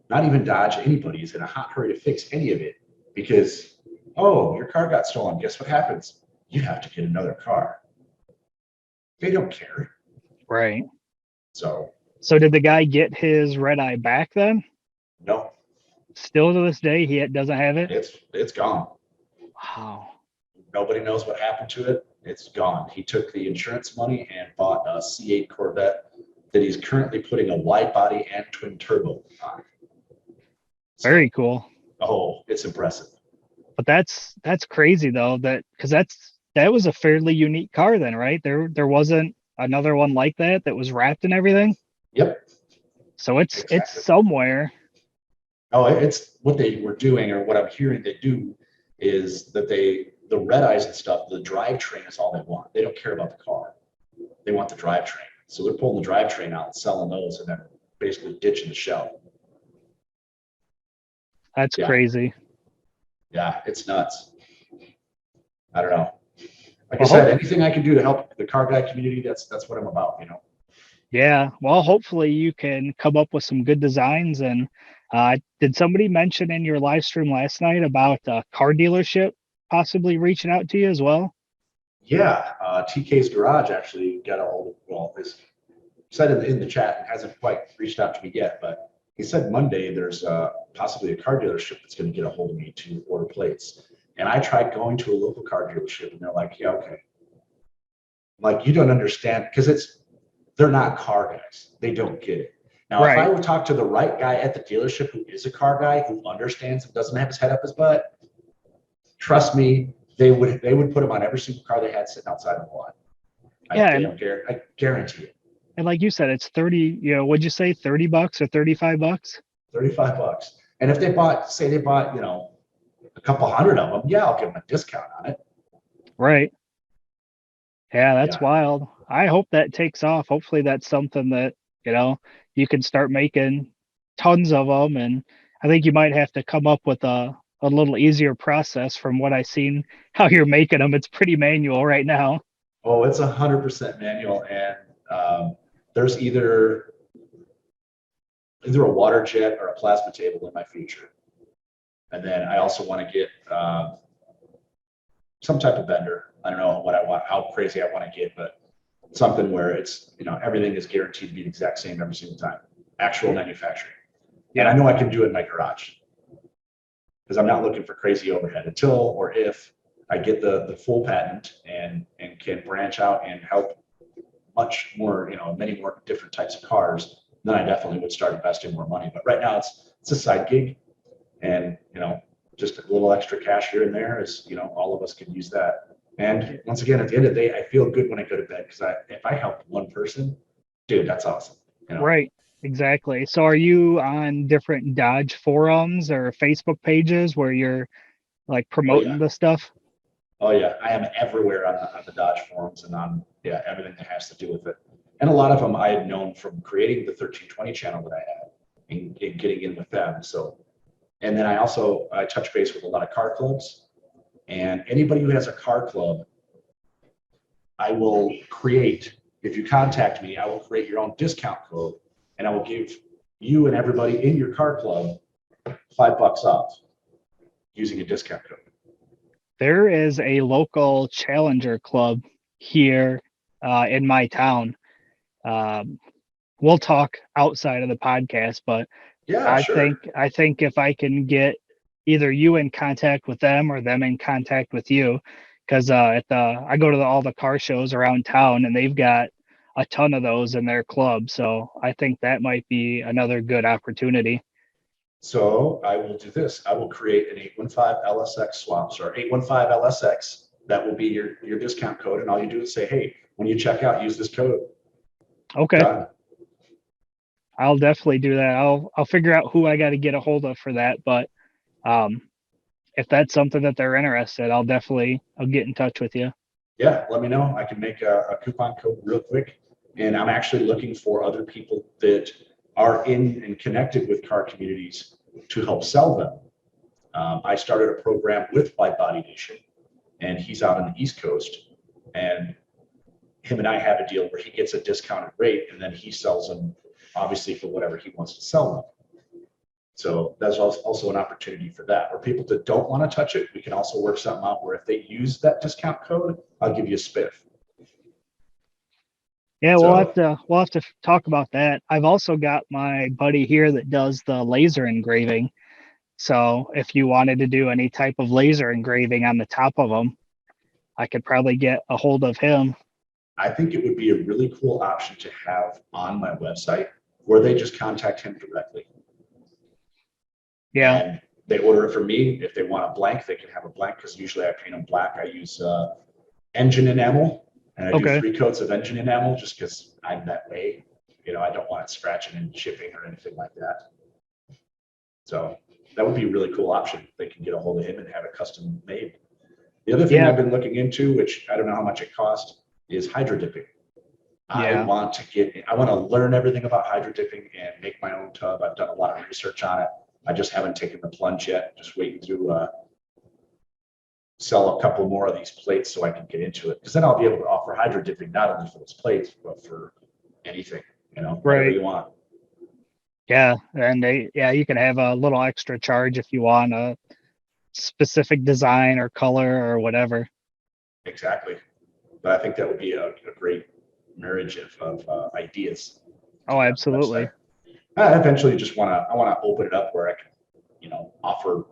S2: Not even Dodge, anybody is in a hot hurry to fix any of it because, oh, your car got stolen. Guess what happens? You have to get another car. They don't care.
S1: Right.
S2: So
S1: did the guy get his red eye back then?
S2: No.
S1: Still to this day, he doesn't have it?
S2: It's gone.
S1: Wow.
S2: Nobody knows what happened to it. It's gone. He took the insurance money and bought a C8 Corvette that he's currently putting a wide body and twin turbo on.
S1: So, very cool.
S2: Oh, it's impressive.
S1: But that's crazy though, because that was a fairly unique car then, right? There wasn't another one like that was wrapped in everything.
S2: Yep.
S1: So it's somewhere.
S2: Oh, it's what they were doing, or what I'm hearing they do, is that the red eyes and stuff, the drivetrain is all they want. They don't care about the car. They want the drivetrain. So they're pulling the drivetrain out and selling those and then basically ditching the shell.
S1: That's
S2: Yeah,
S1: crazy.
S2: yeah, it's nuts. I don't know. Like I
S1: Well,
S2: said, anything I can do to help the car guy community, that's what I'm about, you know.
S1: yeah. Well, hopefully you can come up with some good designs. And did somebody mention in your live stream last night about a car dealership possibly reaching out to you as well?
S2: Yeah, TK's Garage actually got a hold of, well, is said in the chat and hasn't quite reached out to me yet, but he said Monday there's possibly a car dealership that's going to get a hold of me to order plates. And I tried going to a local car dealership and they're like, yeah, okay. Like, you don't understand because they're not car guys. They don't get it. Now, if I
S1: Right.
S2: would talk to the right guy at the dealership who is a car guy, who understands and doesn't have his head up his butt, trust me, they would put him on every single car they had sitting outside of the lot.
S1: Yeah.
S2: I guarantee it.
S1: And like you said, it's 30, what'd you say, 30 bucks or 35 bucks?
S2: 35 bucks. And if they bought, say they bought, a couple hundred of them, yeah, I'll give them a discount on it.
S1: Right. Yeah, that's
S2: Yeah.
S1: wild. I hope that takes off. Hopefully that's something that, you can start making tons of them. And I think you might have to come up with a little easier process from what I've seen how you're making them. It's pretty manual right now.
S2: Oh, it's 100% manual. And there's either a water jet or a plasma table in my future. And then I also want to get some type of bender. I don't know what I want, how crazy I want to get, but something where it's, everything is guaranteed to be the exact same every single time. Actual manufacturing. And I
S1: Yeah.
S2: know I can do it in my garage because I'm not looking for crazy overhead until or if I get the full patent and can branch out and help much more, many more different types of cars, then I definitely would start investing more money. But right now it's a side gig, and just a little extra cash here and there is, all of us can use that. And once again, at the end of the day, I feel good when I go to bed because if I help one person, dude, that's awesome.
S1: Right. Exactly. So are you on different Dodge forums or Facebook pages where you're like
S2: Oh yeah,
S1: promoting the stuff?
S2: oh yeah, I am everywhere on the Dodge forums and on everything that has to do with it. And a lot of them I had known from creating the 1320 channel that I had and getting in with them. So, and then I touch base with a lot of car clubs, and anybody who has a car club, I will create, if you contact me, I will create your own discount code and I will give you and everybody in your car club $5 off using a discount code.
S1: There is a local challenger club here in my town. Um, we'll talk outside of the podcast, but
S2: Yeah,
S1: I
S2: sure.
S1: think I think if I can get either you in contact with them or them in contact with you, because I go to all the car shows around town and they've got a ton of those in their club. So I think that might be another good opportunity.
S2: So I will do this. I will create an 815 LSx swaps or 815 LSx. That will be your discount code. And all you do is say, hey, when you check out, use this code.
S1: Okay,
S2: Done.
S1: I'll definitely do that. I'll figure out who I got to get a hold of for that, but um, if that's something that they're interested, I'll get in touch with you.
S2: Yeah, let me know. I can make a coupon code real quick. And I'm actually looking for other people that are in and connected with car communities to help sell them. I started a program with White Body Nation, and he's out on the East Coast. And him and I have a deal where he gets a discounted rate and then he sells them obviously for whatever he wants to sell them. So that's also an opportunity for that. Or people that don't want to touch it, we can also work something out where if they use that discount code, I'll give you a spiff.
S1: Yeah,
S2: So
S1: we'll have to talk about that. I've also got my buddy here that does the laser engraving. So if you wanted to do any type of laser engraving on the top of them, I could probably get a hold of him.
S2: I think it would be a really cool option to have on my website where they just contact him directly
S1: Yeah.
S2: and they order it from me. If they want a blank, they can have a blank because usually I paint them black. I use engine enamel and I do
S1: Okay.
S2: 3 coats of engine enamel just because I'm that way. I don't want it scratching and chipping or anything like that. So that would be a really cool option. They can get a hold of him and have it custom made. The other thing
S1: Yeah.
S2: I've been looking into, which I don't know how much it costs, is hydro dipping. I
S1: Yeah.
S2: want to learn everything about hydro dipping and make my own tub. I've done a lot of research on it. I just haven't taken the plunge yet. Just waiting to sell a couple more of these plates so I can get into it. Because then I'll be able to offer hydro dipping not only for those plates, but for anything, whatever
S1: Right.
S2: you want.
S1: Yeah. And you can have a little extra charge if you want a specific design or color or whatever.
S2: Exactly. But I think that would be a great marriage of ideas to
S1: Oh,
S2: get on the website.
S1: absolutely.
S2: I eventually I want to open it up where I can, offer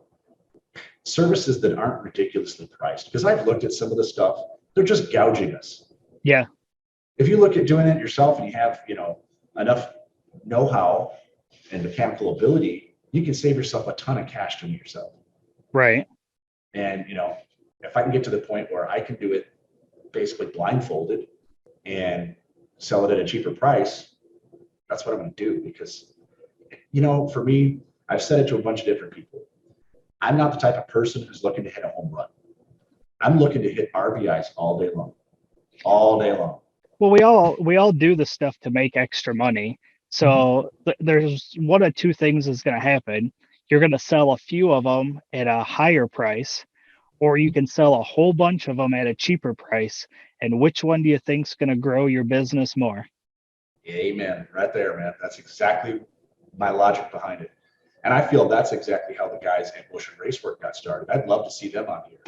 S2: services that aren't ridiculously priced. Because I've looked at some of the stuff, they're just gouging us.
S1: Yeah.
S2: If you look at doing it yourself and you have, enough know-how and mechanical ability, you can save yourself a ton of cash doing it yourself.
S1: Right.
S2: And, if I can get to the point where I can do it basically blindfolded and sell it at a cheaper price, that's what I'm going to do. Because, for me, I've said it to a bunch of different people. I'm not the type of person who's looking to hit a home run. I'm looking to hit RBIs all day long, all day long.
S1: Well, we all do the stuff to make extra money. So there's one of two things is going to happen. You're going to sell a few of them at a higher price, or you can sell a whole bunch of them at a cheaper price. And which one do you think's going to grow your business more?
S2: Amen. Right there, man. That's exactly my logic behind it. And I feel that's exactly how the guys at Bush and Racework got started. I'd love to see them on here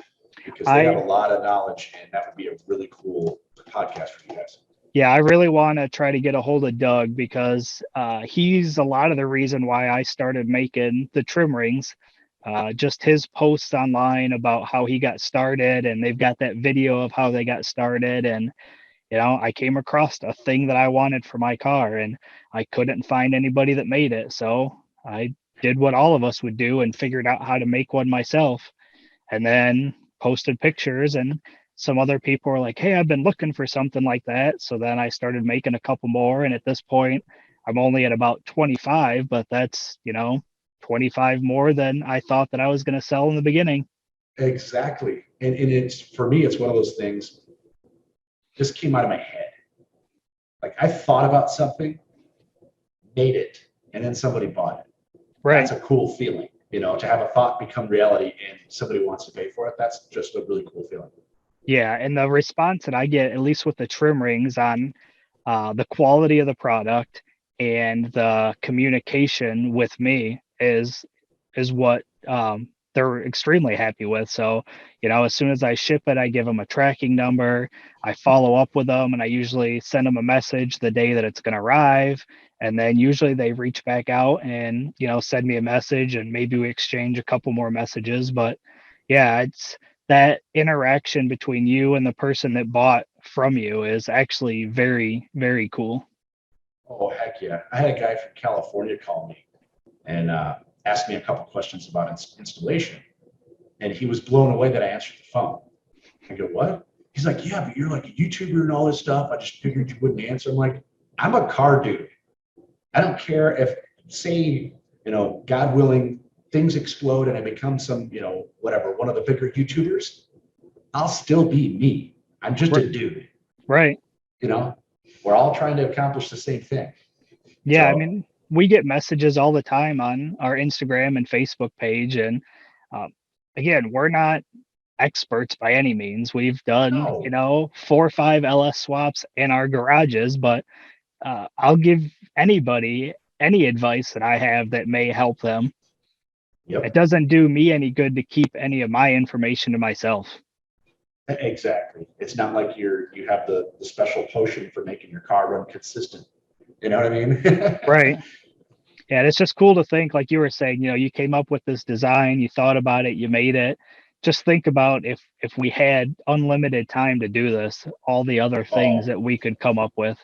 S2: because they have a lot of knowledge, and that would be a really cool podcast for you guys.
S1: Yeah, I really want to try to get a hold of Doug because he's a lot of the reason why I started making the trim rings. Just his posts online about how he got started, and they've got that video of how they got started. And, I came across a thing that I wanted for my car, and I couldn't find anybody that made it. So I did what all of us would do and figured out how to make one myself, and then posted pictures, and some other people were like, hey, I've been looking for something like that. So then I started making a couple more, and at this point I'm only at about 25, but that's 25 more than I thought that I was going to sell in the beginning.
S2: Exactly. And it's, for me, it's one of those things just came out of my head. Like I thought about something, made it, and then somebody bought it.
S1: Right.
S2: That's a cool feeling, to have a thought become reality and somebody wants to pay for it. That's just a really cool feeling.
S1: Yeah, and the response that I get, at least with the trim rings, on the quality of the product and the communication with me is what they're extremely happy with. So, as soon as I ship it, I give them a tracking number. I follow up with them, and I usually send them a message the day that it's going to arrive. And then usually they reach back out and, send me a message, and maybe we exchange a couple more messages. But yeah, it's that interaction between you and the person that bought from you is actually very, very cool.
S2: Oh, heck yeah. I had a guy from California call me and asked me a couple questions about installation. And he was blown away that I answered the phone. I go, what? He's like, yeah, but you're like a YouTuber and all this stuff. I just figured you wouldn't answer. I'm like, I'm a car dude. I don't care if, say, God willing, things explode and I become some, whatever, one of the bigger YouTubers. I'll still be me. I'm just a dude.
S1: Right.
S2: We're all trying to accomplish the same thing.
S1: Yeah, I mean, we get messages all the time on our Instagram and Facebook page, and again, we're not experts by any means. We've done, 4 or 5 LS swaps in our garages, but I'll give anybody any advice that I have that may help them.
S2: Yep.
S1: It doesn't do me any good to keep any of my information to myself.
S2: Exactly. It's not like you have the special potion for making your car run consistent. You know what I mean?
S1: Right. Yeah, it's just cool to think, like you were saying, you came up with this design, you thought about it, you made it. Just think about if we had unlimited time to do this, all the other things that we could come up with.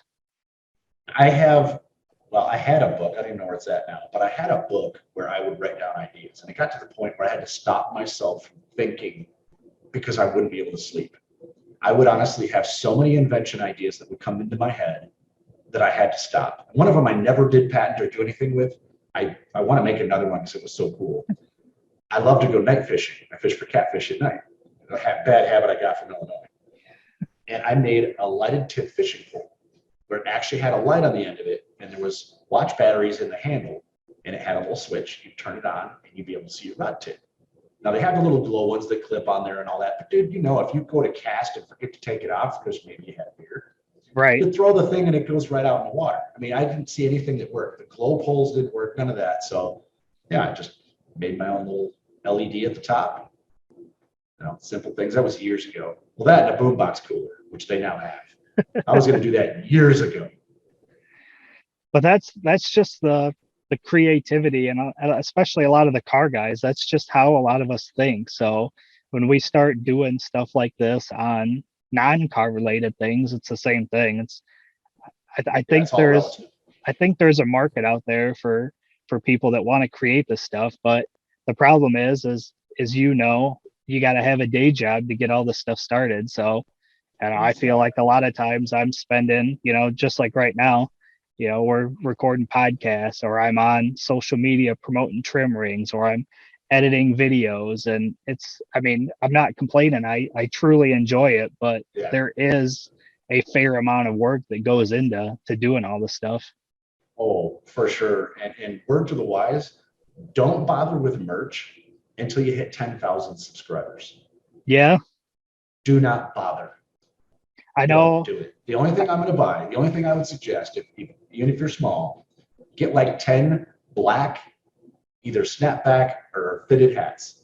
S2: I had a book. I don't even know where it's at now, but I had a book where I would write down ideas. And it got to the point where I had to stop myself from thinking because I wouldn't be able to sleep. I would honestly have so many invention ideas that would come into my head that I had to stop. One of them I never did patent or do anything with. I want to make another one because it was so cool. I love to go night fishing. I fish for catfish at night. A bad habit I got from Illinois. And I made a lighted tip fishing pole where it actually had a light on the end of it, and there was watch batteries in the handle, and it had a little switch. You turn it on, and you'd be able to see your rod tip. Now they have the little glow ones that clip on there and all that. But dude, if you go to cast and forget to take it off because maybe you had beer,
S1: Right.
S2: you throw the thing and it goes right out in the water. I mean, I didn't see anything that worked. The glow poles didn't work, none of that. So yeah, I just made my own little LED at the top. Simple things. That was years ago. Well, that and a boombox cooler, which they now have. I was going to do that years ago.
S1: But that's just the creativity, and especially a lot of the car guys, that's just how a lot of us think. So when we start doing stuff like this on non-car related things, it's the same thing. I
S2: Yeah,
S1: think
S2: it's all relative.
S1: I think there's a market out there for people that want to create this stuff, but the problem is you got to have a day job to get all this stuff started. So, and I feel like a lot of times I'm spending, just like right now, we're recording podcasts, or I'm on social media promoting trim rings, or I'm editing videos. And I mean, I'm not complaining. I truly enjoy it, but
S2: Yeah.
S1: there is a fair amount of work that goes into doing all this stuff.
S2: Oh, for sure. And word to the wise, don't bother with merch until you hit 10,000 subscribers.
S1: Yeah,
S2: Do not bother.
S1: I
S2: Don't
S1: know.
S2: do it. The only thing I'm going to buy, the only thing I would suggest, even if you're small, get like 10 black, either snapback or fitted hats.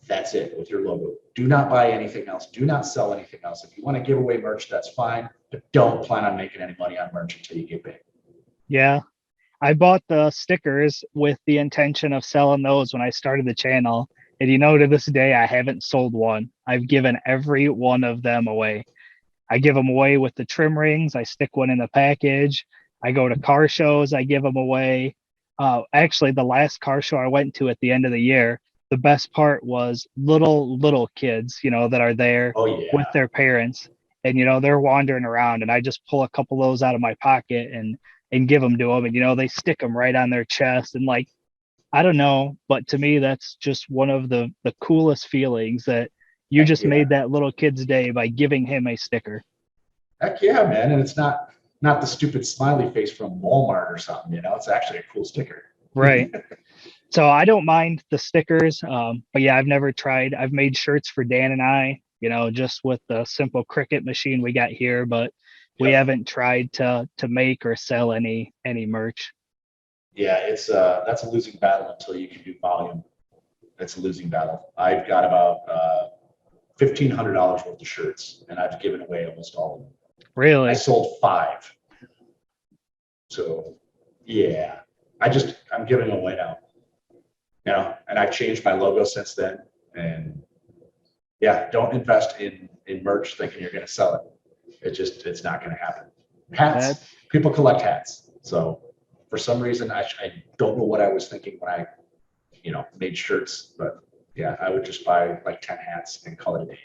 S2: That's it with your logo. Do not buy anything else. Do not sell anything else. If you want to give away merch, that's fine, but don't plan on making any money on merch until you get big.
S1: Yeah, I bought the stickers with the intention of selling those when I started the channel. And to this day, I haven't sold one. I've given every one of them away. I give them away with the trim rings. I stick one in the package. I go to car shows. I give them away. Actually, the last car show I went to at the end of the year, the best part was little kids, that are there
S2: Oh,
S1: with
S2: yeah.
S1: their parents, and they're wandering around, and I just pull a couple of those out of my pocket and give them to them, and they stick them right on their chest, and like, I don't know, but to me that's just one of the coolest feelings, that you
S2: Heck
S1: just
S2: yeah.
S1: made that little kid's day by giving him a sticker.
S2: Heck yeah, man. And it's not the stupid smiley face from Walmart or something, it's actually a cool sticker.
S1: Right. So I don't mind the stickers, but yeah, I've never tried. I've made shirts for Dan and I, just with the simple Cricut machine we got here, but we
S2: Yep.
S1: haven't tried to make or sell any merch.
S2: Yeah, it's that's a losing battle until you can do volume. It's a losing battle. I've got about $1,500 worth of shirts, and I've given away almost all of them. I
S1: Really?
S2: sold 5. So yeah, I'm giving away now. And I've changed my logo since then. And yeah, don't invest in merch thinking you're going to sell it. It's not going to happen. Hats,
S1: That's
S2: people collect hats. So for some reason, I don't know what I was thinking when I, made shirts, but yeah, I would just buy like 10 hats and call it a day.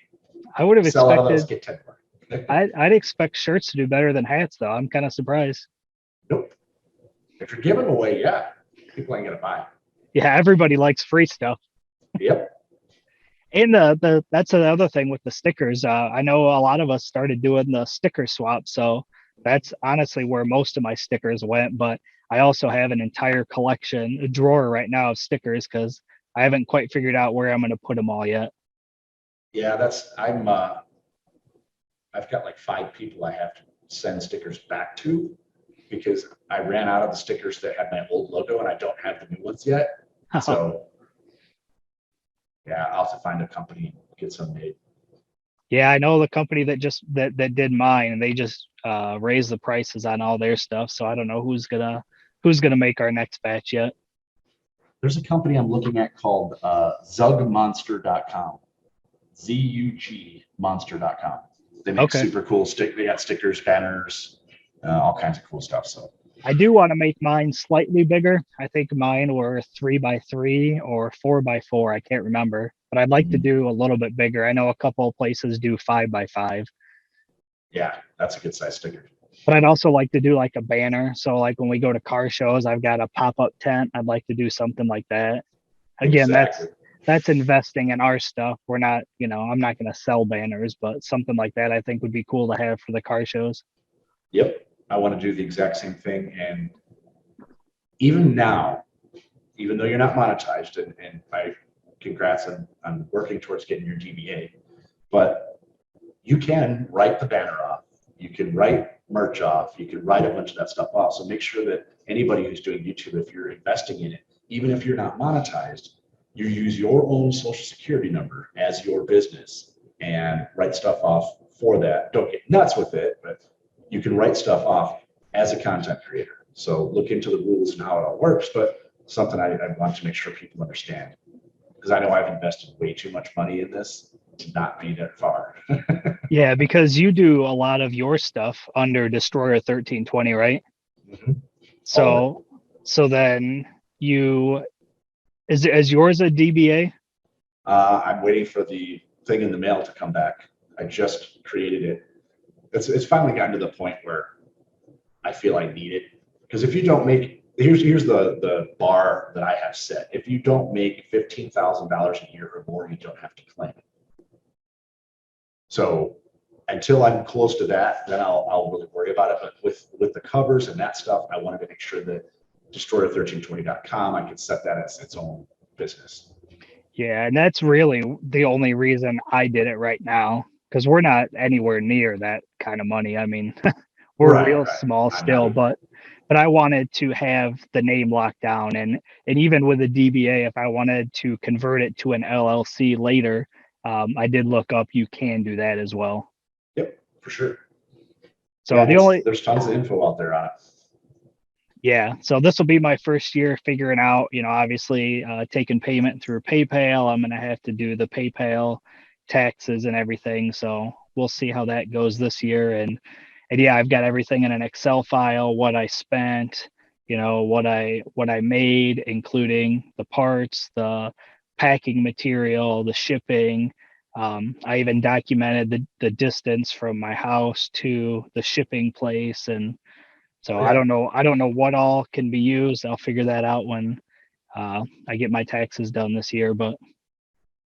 S1: I would have
S2: Sell out of those,
S1: expected.
S2: get 10 more.
S1: I'd expect shirts to do better than hats, though. I'm kind of surprised.
S2: Nope. If you're giving away, yeah, people ain't going to buy.
S1: Yeah, everybody likes free stuff.
S2: Yep.
S1: And the that's another thing with the stickers. I know a lot of us started doing the sticker swap, so that's honestly where most of my stickers went. But I also have an entire collection, a drawer right now of stickers, because I haven't quite figured out where I'm going to put them all yet.
S2: Yeah, I've got like 5 people I have to send stickers back to because I ran out of the stickers that had my old logo and I don't have the new ones yet. So yeah, I'll have to find a company and get some made.
S1: Yeah, I know the company that did mine, and they just raised the prices on all their stuff. So I don't know who's gonna make our next batch yet.
S2: There's a company I'm looking at called zugmonster.com. ZUG monster.com. They make
S1: Okay.
S2: super cool they got stickers, banners, all kinds of cool stuff. So
S1: I do want to make mine slightly bigger. I think mine were 3x3 or 4x4. I can't remember, but I'd like to do a little bit bigger. I know a couple of places do 5x5,
S2: yeah, that's a good size sticker.
S1: but I'd also like to do like a banner. So like when we go to car shows, I've got a pop-up tent. I'd like to do something like that. Again,
S2: Exactly.
S1: that's investing in our stuff. We're not, I'm not going to sell banners, but something like that I think would be cool to have for the car shows.
S2: Yep. I want to do the exact same thing. And even now, even though you're not monetized, and I congrats on working towards getting your DBA, but you can write the banner off. You can write merch off. You can write a bunch of that stuff off. So make sure that anybody who's doing YouTube, if you're investing in it, even if you're not monetized, you use your own social security number as your business and write stuff off for that. Don't get nuts with it, but you can write stuff off as a content creator. So look into the rules and how it all works, but something I want to make sure people understand, because I know I've invested way too much money in this to not be that far.
S1: Yeah, because you do a lot of your stuff under Destroyer 1320, right?
S2: Mhm. All of it.
S1: So then you is yours a DBA?
S2: I'm waiting for the thing in the mail to come back. I just created it. It's finally gotten to the point where I feel I need it, because if you don't make, here's the bar that I have set. If you don't make $15,000 a year or more, you don't have to claim it. So until I'm close to that, then I'll really worry about it. But with the covers and that stuff, I wanted to make sure that destroyer1320.com, I could set that as its own business.
S1: Yeah, and that's really the only reason I did it right now, because we're not anywhere near that kind of money. I mean, we're
S2: Right,
S1: real
S2: right.
S1: small
S2: I'm not
S1: still,
S2: even.
S1: but I wanted to have the name locked down, and even with a DBA, if I wanted to convert it to an LLC later, I did look up you can do that as well.
S2: Yep, for sure.
S1: So
S2: Yeah,
S1: the only
S2: there's tons of info out there on it.
S1: Yeah, so this will be my first year figuring out, obviously taking payment through PayPal. I'm going to have to do the PayPal taxes and everything. So we'll see how that goes this year. And yeah, I've got everything in an Excel file, what I spent, what I made, including the parts, the packing material, the shipping. I even documented the distance from my house to the shipping place, and so
S2: Oh
S1: I
S2: yeah.
S1: don't know. I don't know what all can be used. I'll figure that out when I get my taxes done this year. But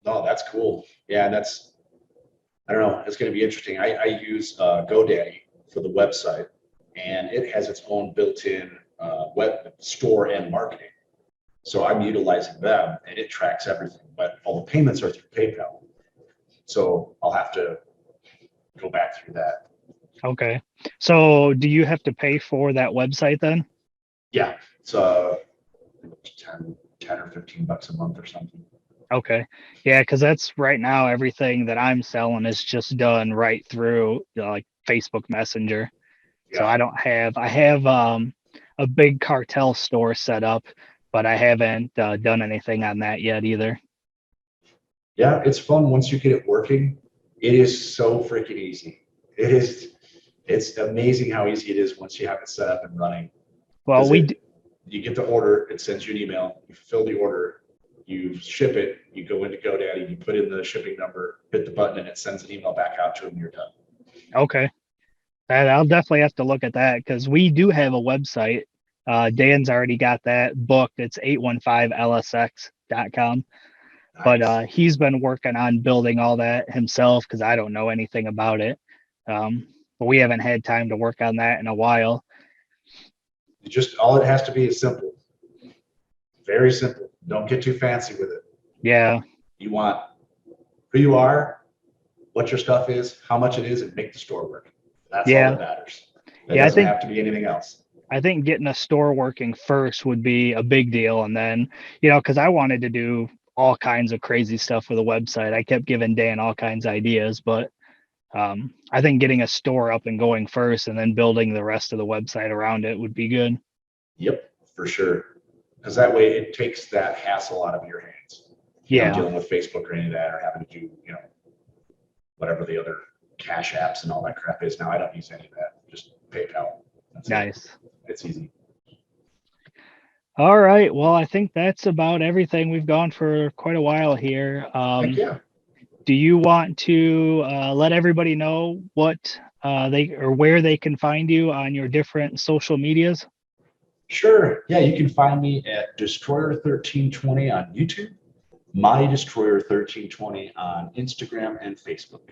S2: No, that's cool. Yeah, I don't know. It's going to be interesting. I use GoDaddy for the website, and it has its own built-in web store and marketing. So I'm utilizing them, and it tracks everything. But all the payments are through PayPal. So I'll have to go back through that.
S1: okay. So do you have to pay for that website then?
S2: Yeah, it's 10 or $15 a month or something.
S1: Okay. Yeah, because that's right now everything that I'm selling is just done right through like Facebook Messenger. So
S2: Yeah.
S1: I have a big cartel store set up, but I haven't done anything on that yet either.
S2: Yeah, it's fun once you get it working. It is so freaking easy. It is. It's amazing how easy it is once you have it set up and running.
S1: Well,
S2: Because you get the order, it sends you an email, you fill the order, you ship it, you go into GoDaddy, you put in the shipping number, hit the button, and it sends an email back out to them. You're done.
S1: okay. I'll definitely have to look at that because we do have a website. Dan's already got that booked. It's 815lsx.com. But
S2: Nice.
S1: he's been working on building all that himself because I don't know anything about it. But we haven't had time to work on that in a while.
S2: Just all it has to be is simple, very simple. Don't get too fancy with it.
S1: Yeah.
S2: You want who you are, what your stuff is, how much it is, and make the store work. That's all
S1: Yeah.
S2: that matters. It
S1: Yeah. I
S2: doesn't
S1: think
S2: have to be anything else.
S1: I think getting a store working first would be a big deal. And then, because I wanted to do all kinds of crazy stuff with the website. I kept giving Dan all kinds of ideas, but I think getting a store up and going first and then building the rest of the website around it would be good.
S2: Yep, for sure. Because that way it takes that hassle out of your hands.
S1: Yeah.
S2: Dealing with Facebook or any of that, or having to do, whatever the other cash apps and all that crap is. Now I don't use any of that. Just PayPal. That's it.
S1: Nice.
S2: It's easy.
S1: All right. Well, I think that's about everything. We've gone for quite a while here.
S2: Heck yeah.
S1: Do you want to let everybody know what they or where they can find you on your different social medias?
S2: Sure. Yeah, you can find me at Destroyer1320 on YouTube, My Destroyer1320 on Instagram and Facebook.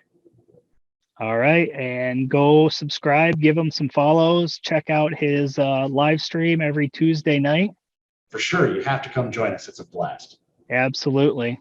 S1: All right. And go subscribe, give him some follows, check out his live stream every Tuesday night.
S2: for sure, you have to come join us. It's a blast.
S1: Absolutely.